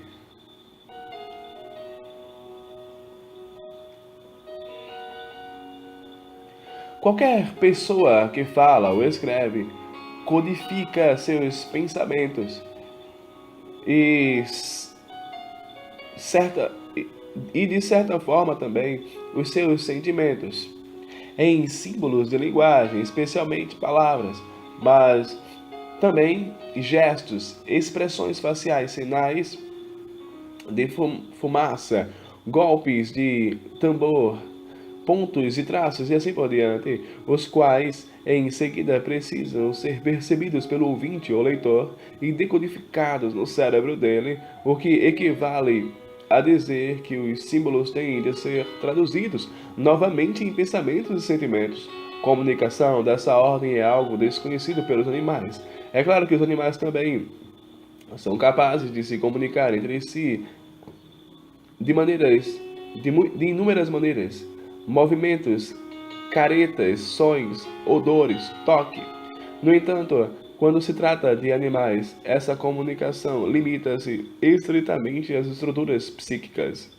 Speaker 1: Qualquer pessoa que fala ou escreve codifica seus pensamentos e certa e de certa forma também os seus sentimentos em símbolos de linguagem, especialmente palavras, mas também gestos, expressões faciais, sinais de fumaça, golpes de tambor, pontos e traços e assim por diante, os quais em seguida precisam ser percebidos pelo ouvinte ou leitor e decodificados no cérebro dele, o que equivale a dizer que os símbolos têm de ser traduzidos novamente em pensamentos e sentimentos. Comunicação dessa ordem é algo desconhecido pelos animais. É claro que os animais também são capazes de se comunicar entre si de de inúmeras maneiras, movimentos, caretas, sons, odores, toque. No entanto, quando se trata de animais, essa comunicação limita-se estritamente às estruturas psíquicas.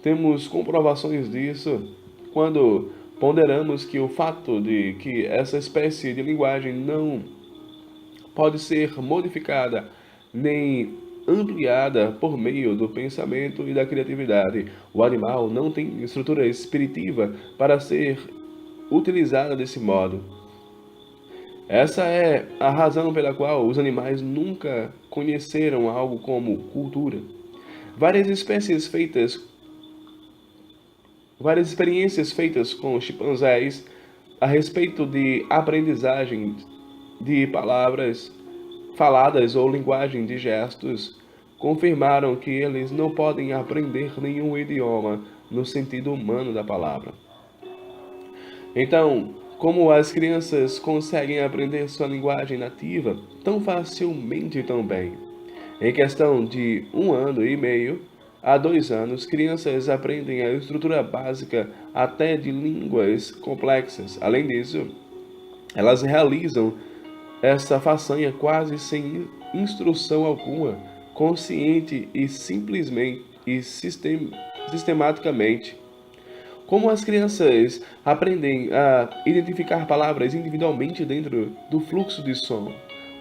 Speaker 1: Temos comprovações disso quando ponderamos que o fato de que essa espécie de linguagem não pode ser modificada nem ampliada por meio do pensamento e da criatividade. O animal não tem estrutura espiritiva para ser utilizada desse modo. Essa é a razão pela qual os animais nunca conheceram algo como cultura. Várias espécies feitas, várias experiências feitas com chimpanzés a respeito de aprendizagem de palavras faladas ou linguagem de gestos confirmaram que eles não podem aprender nenhum idioma no sentido humano da palavra. Então, como as crianças conseguem aprender sua linguagem nativa tão facilmente também? Em questão de 1 ano e meio a 2 anos, crianças aprendem a estrutura básica até de línguas complexas. Além disso, elas realizam essa façanha quase sem instrução alguma, consciente e simplesmente e sistematicamente. Como as crianças aprendem a identificar palavras individualmente dentro do fluxo de som?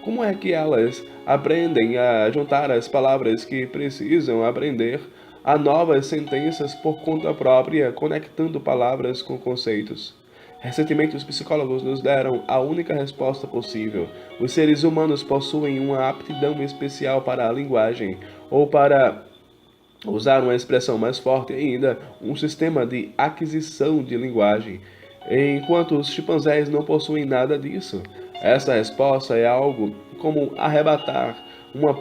Speaker 1: Como é que elas aprendem a juntar as palavras que precisam aprender a novas sentenças por conta própria, conectando palavras com conceitos? Recentemente, os psicólogos nos deram a única resposta possível. Os seres humanos possuem uma aptidão especial para a linguagem, ou para usar uma expressão mais forte ainda, um sistema de aquisição de linguagem, enquanto os chimpanzés não possuem nada disso. Essa resposta é algo como arrebentar uma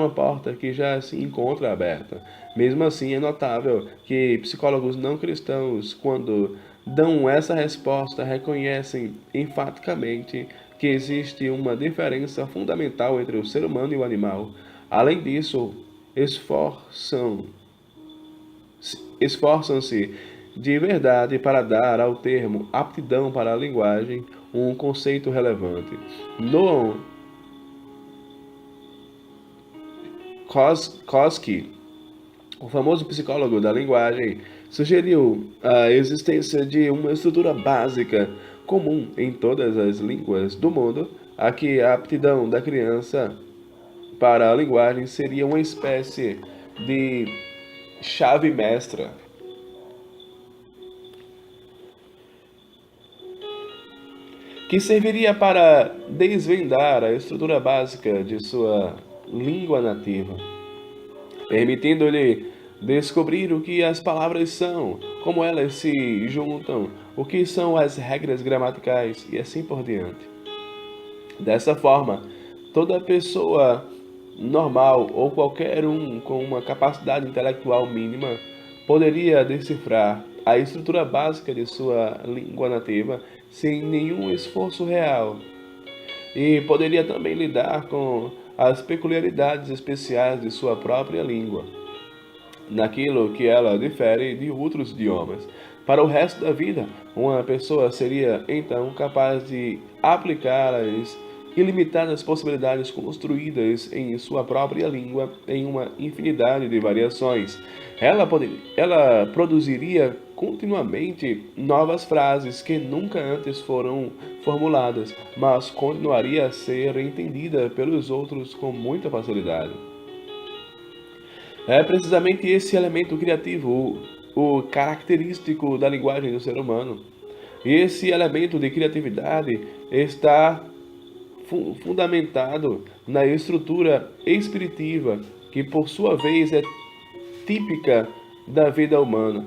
Speaker 1: porta que já se encontra aberta. Mesmo assim, é notável que psicólogos não cristãos, quando dão essa resposta, reconhecem enfaticamente que existe uma diferença fundamental entre o ser humano e o animal. Além disso, esforçam-se de verdade para dar ao termo aptidão para a linguagem um conceito relevante. Noam Chomsky, o famoso psicólogo da linguagem, sugeriu a existência de uma estrutura básica comum em todas as línguas do mundo, a que a aptidão da criança para a linguagem seria uma espécie de chave mestra que serviria para desvendar a estrutura básica de sua língua nativa, permitindo-lhe descobrir o que as palavras são, como elas se juntam, o que são as regras gramaticais e assim por diante. Dessa forma, toda pessoa normal ou qualquer um com uma capacidade intelectual mínima poderia decifrar a estrutura básica de sua língua nativa sem nenhum esforço real, e poderia também lidar com as peculiaridades especiais de sua própria língua, naquilo que ela difere de outros idiomas. Para o resto da vida, uma pessoa seria então capaz de aplicar as ilimitadas possibilidades construídas em sua própria língua em uma infinidade de variações. Ela produziria continuamente novas frases que nunca antes foram formuladas, mas continuaria a ser entendida pelos outros com muita facilidade. É precisamente esse elemento criativo, o característico da linguagem do ser humano. E esse elemento de criatividade está fundamentado na estrutura espiritiva, que por sua vez é típica da vida humana.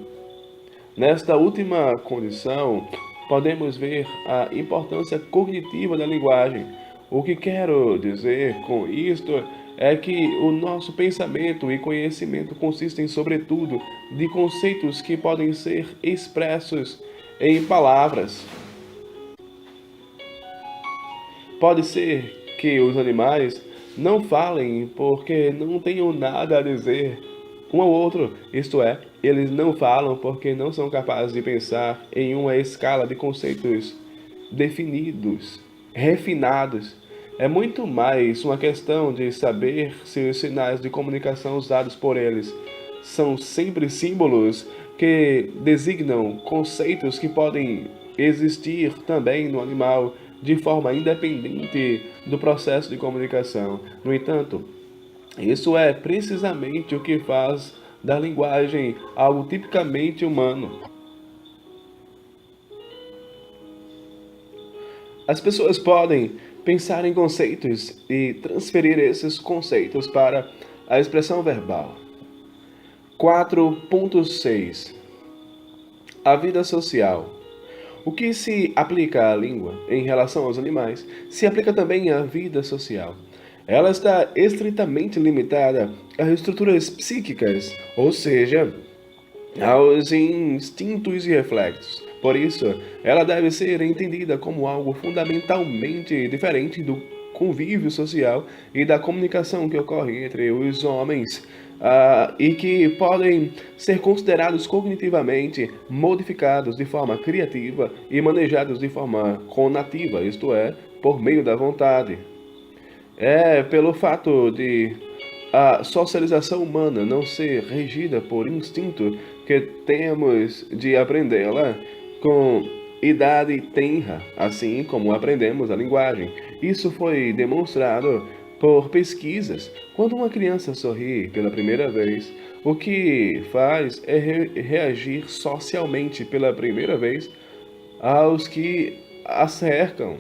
Speaker 1: Nesta última condição, podemos ver a importância cognitiva da linguagem. O que quero dizer com isto é que o nosso pensamento e conhecimento consistem, sobretudo, de conceitos que podem ser expressos em palavras. Pode ser que os animais não falem porque não tenham nada a dizer um ao outro, isto é, eles não falam porque não são capazes de pensar em uma escala de conceitos definidos, refinados. É muito mais uma questão de saber se os sinais de comunicação usados por eles são sempre símbolos que designam conceitos que podem existir também no animal de forma independente do processo de comunicação. No entanto, isso é precisamente o que faz da linguagem algo tipicamente humano. As pessoas podem pensar em conceitos e transferir esses conceitos para a expressão verbal. 4.6 A vida social. O que se aplica à língua em relação aos animais se aplica também à vida social. Ela está estritamente limitada a estruturas psíquicas, ou seja, aos instintos e reflexos. Por isso, ela deve ser entendida como algo fundamentalmente diferente do convívio social e da comunicação que ocorre entre os homens, e que podem ser considerados cognitivamente modificados de forma criativa e manejados de forma conativa, isto é, por meio da vontade. É pelo fato de a socialização humana não ser regida por instinto que temos de aprendê-la com idade tenra, assim como aprendemos a linguagem. Isso foi demonstrado por pesquisas. Quando uma criança sorri pela primeira vez, o que faz é reagir socialmente pela primeira vez aos que a cercam.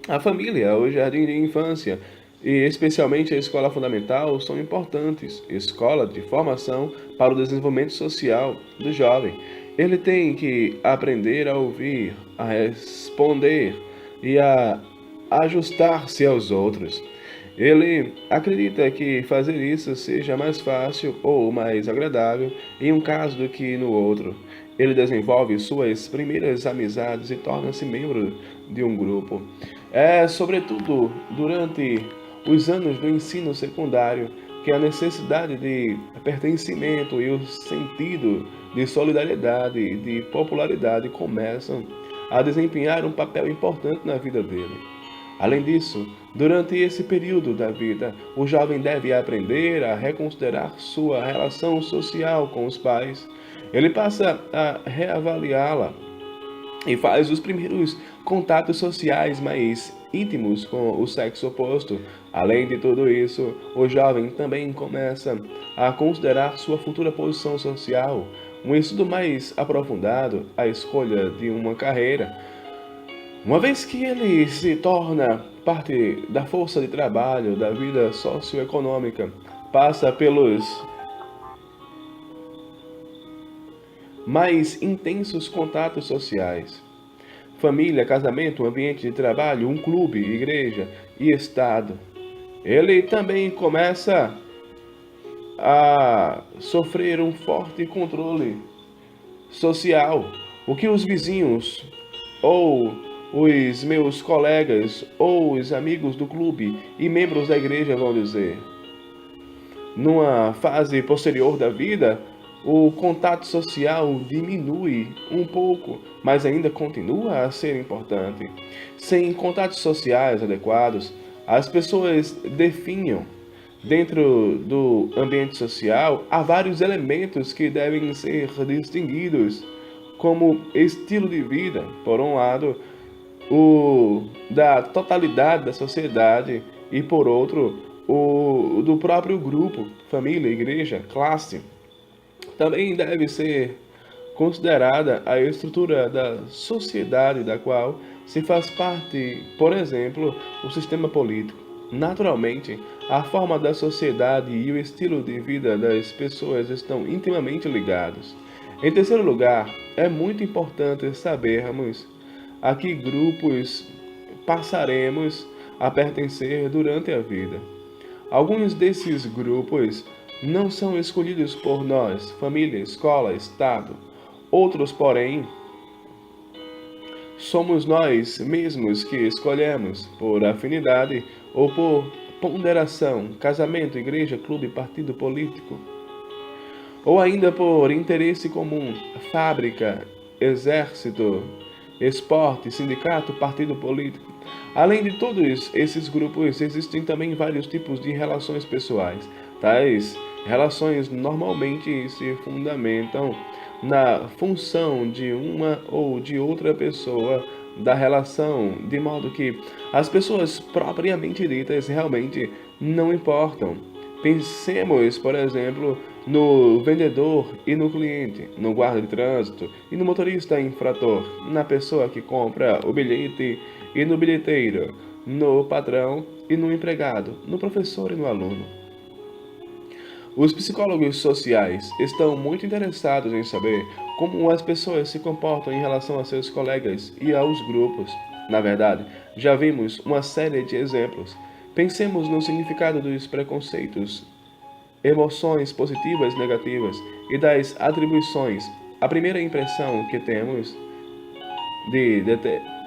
Speaker 1: A família, o jardim de infância e especialmente a escola fundamental são importantes. Escola de formação para o desenvolvimento social do jovem. Ele tem que aprender a ouvir, a responder e a ajustar-se aos outros. Ele acredita que fazer isso seja mais fácil ou mais agradável em um caso do que no outro. Ele desenvolve suas primeiras amizades e torna-se membro de um grupo. É, sobretudo, durante os anos do ensino secundário, que a necessidade de pertencimento e o sentido de solidariedade e de popularidade começam a desempenhar um papel importante na vida dele. Além disso, durante esse período da vida, o jovem deve aprender a reconsiderar sua relação social com os pais. Ele passa a reavaliá-la e faz os primeiros contatos sociais mais íntimos com o sexo oposto. Além de tudo isso, o jovem também começa a considerar sua futura posição social, um estudo mais aprofundado, a escolha de uma carreira. Uma vez que ele se torna parte da força de trabalho da vida socioeconômica, passa pelos mais intensos contatos sociais. Família, casamento, ambiente de trabalho, um clube, igreja e Estado. ele também começa a sofrer um forte controle social. O que os vizinhos, ou os meus colegas, ou os amigos do clube e membros da igreja vão dizer. Numa fase posterior da vida, o contato social diminui um pouco, mas ainda continua a ser importante. Sem contatos sociais adequados, as pessoas definham. Dentro do ambiente social, há vários elementos que devem ser distinguidos, como estilo de vida, por um lado, o da totalidade da sociedade e, por outro, o do próprio grupo, família, igreja, classe. Também deve ser considerada a estrutura da sociedade da qual se faz parte, por exemplo, o sistema político. Naturalmente, a forma da sociedade e o estilo de vida das pessoas estão intimamente ligados. Em terceiro lugar, é muito importante sabermos a que grupos passaremos a pertencer durante a vida. Alguns desses grupos não são escolhidos por nós, família, escola, Estado. Outros, porém, somos nós mesmos que escolhemos, por afinidade ou por ponderação, casamento, igreja, clube, partido político, ou ainda por interesse comum, fábrica, exército, esporte, sindicato, partido político. Além de todos esses grupos, existem também vários tipos de relações pessoais. Tais relações normalmente se fundamentam na função de uma ou de outra pessoa da relação, de modo que as pessoas propriamente ditas realmente não importam. Pensemos, por exemplo, no vendedor e no cliente, no guarda de trânsito e no motorista infrator, na pessoa que compra o bilhete e no bilheteiro, no patrão e no empregado, no professor e no aluno. Os psicólogos sociais estão muito interessados em saber como as pessoas se comportam em relação a seus colegas e aos grupos. Na verdade, já vimos uma série de exemplos. Pensemos no significado dos preconceitos, emoções positivas e negativas e das atribuições. A primeira impressão que temos de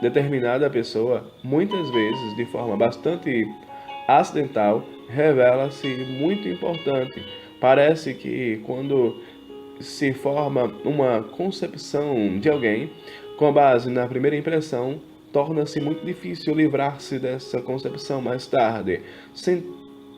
Speaker 1: determinada pessoa, muitas vezes de forma bastante acidental, revela-se muito importante. Parece que quando se forma uma concepção de alguém com base na primeira impressão, torna-se muito difícil livrar-se dessa concepção mais tarde.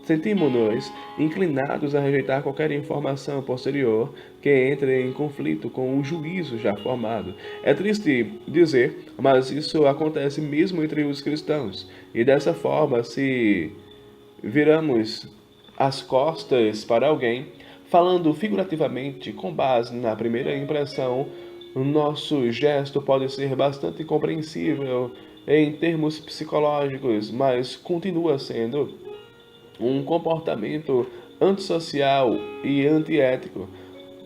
Speaker 1: Sentimos-nos inclinados a rejeitar qualquer informação posterior que entre em conflito com o juízo já formado. É triste dizer, mas isso acontece mesmo entre os cristãos. E dessa forma, se viramos as costas para alguém, falando figurativamente com base na primeira impressão, o nosso gesto pode ser bastante compreensível em termos psicológicos, mas continua sendo um comportamento antissocial e antiético,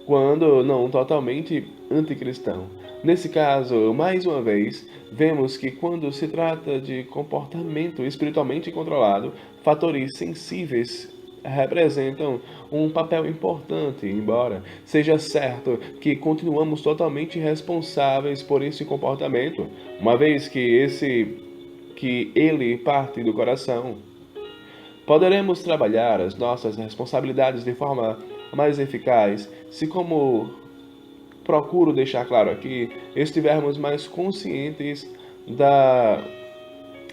Speaker 1: quando não totalmente anticristão. Nesse caso, mais uma vez, vemos que quando se trata de comportamento espiritualmente controlado, fatores sensíveis representam um papel importante, embora seja certo que continuamos totalmente responsáveis por esse comportamento, uma vez que ele parte do coração. Poderemos trabalhar as nossas responsabilidades de forma mais eficaz se, como procuro deixar claro aqui, estivermos mais conscientes da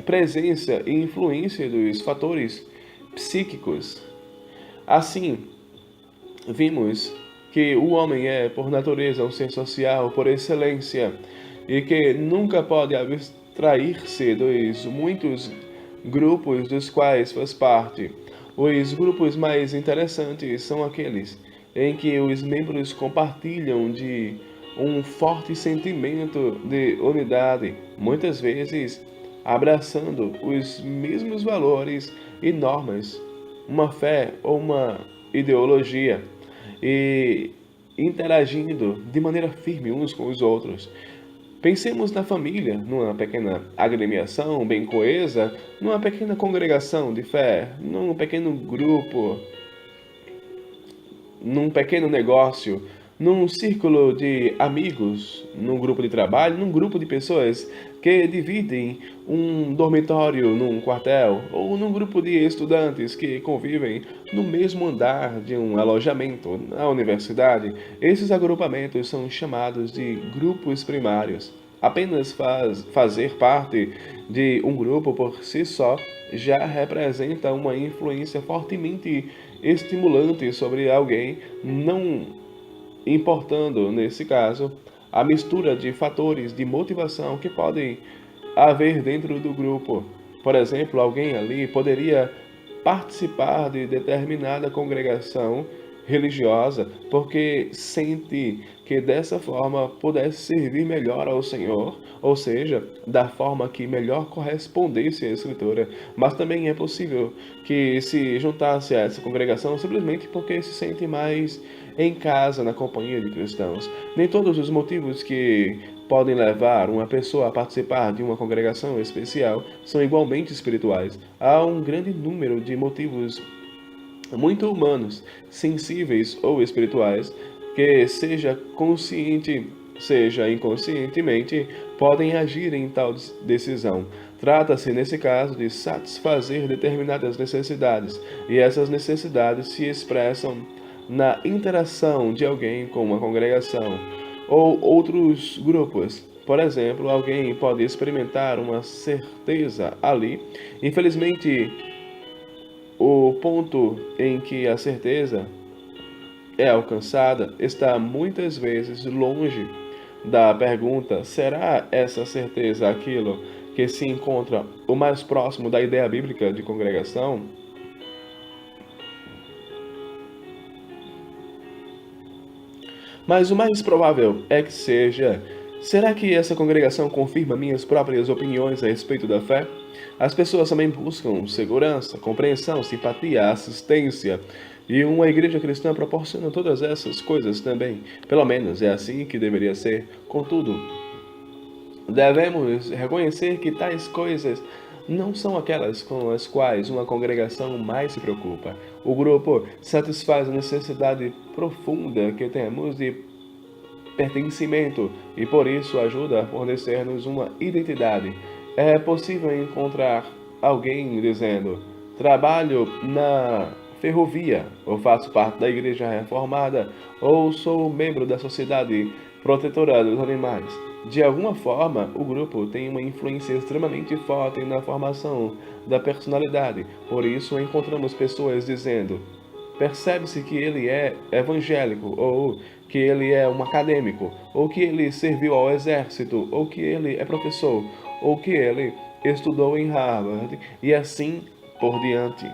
Speaker 1: presença e influência dos fatores psíquicos. Assim, vimos que o homem é, por natureza, um ser social por excelência e que nunca pode abstrair-se dos muitos grupos dos quais faz parte. Os grupos mais interessantes são aqueles em que os membros compartilham de um forte sentimento de unidade, muitas vezes abraçando os mesmos valores e normas, uma fé ou uma ideologia, e interagindo de maneira firme uns com os outros. Pensemos na família, numa pequena agremiação bem coesa, numa pequena congregação de fé, num pequeno grupo, num pequeno negócio, num círculo de amigos, num grupo de trabalho, num grupo de pessoas que dividem um dormitório num quartel, ou num grupo de estudantes que convivem no mesmo andar de um alojamento na universidade. Esses agrupamentos são chamados de grupos primários. Apenas fazer parte de um grupo por si só já representa uma influência fortemente estimulante sobre alguém, não importando, nesse caso, a mistura de fatores de motivação que podem haver dentro do grupo. Por exemplo, alguém ali poderia participar de determinada congregação religiosa porque sente que dessa forma pudesse servir melhor ao Senhor, ou seja, da forma que melhor correspondesse à Escritura. Mas também é possível que se juntasse a essa congregação simplesmente porque se sente mais em casa na companhia de cristãos. Nem todos os motivos que podem levar uma pessoa a participar de uma congregação especial são igualmente espirituais. Há um grande número de motivos muito humanos, sensíveis ou espirituais, que seja consciente, seja inconscientemente, podem agir em tal decisão. Trata-se, nesse caso, de satisfazer determinadas necessidades, e essas necessidades se expressam na interação de alguém com uma congregação ou outros grupos. Por exemplo, alguém pode experimentar uma certeza ali. Infelizmente, o ponto em que a certeza é alcançada está muitas vezes longe da pergunta: será essa certeza aquilo que se encontra o mais próximo da ideia bíblica de congregação? Mas o mais provável é que seja: será que essa congregação confirma minhas próprias opiniões a respeito da fé? As pessoas também buscam segurança, compreensão, simpatia, assistência. E uma igreja cristã proporciona todas essas coisas também. Pelo menos é assim que deveria ser. Contudo, devemos reconhecer que tais coisas não são aquelas com as quais uma congregação mais se preocupa. O grupo satisfaz a necessidade profunda que temos de pertencimento e por isso ajuda a fornecer-nos uma identidade. É possível encontrar alguém dizendo: trabalho na ferrovia, ou faço parte da igreja reformada, ou sou membro da sociedade protetora dos animais. De alguma forma, o grupo tem uma influência extremamente forte na formação da personalidade. Por isso, encontramos pessoas dizendo: percebe-se que ele é evangélico, ou que ele é um acadêmico, ou que ele serviu ao exército, ou que ele é professor, ou que ele estudou em Harvard, e assim por diante.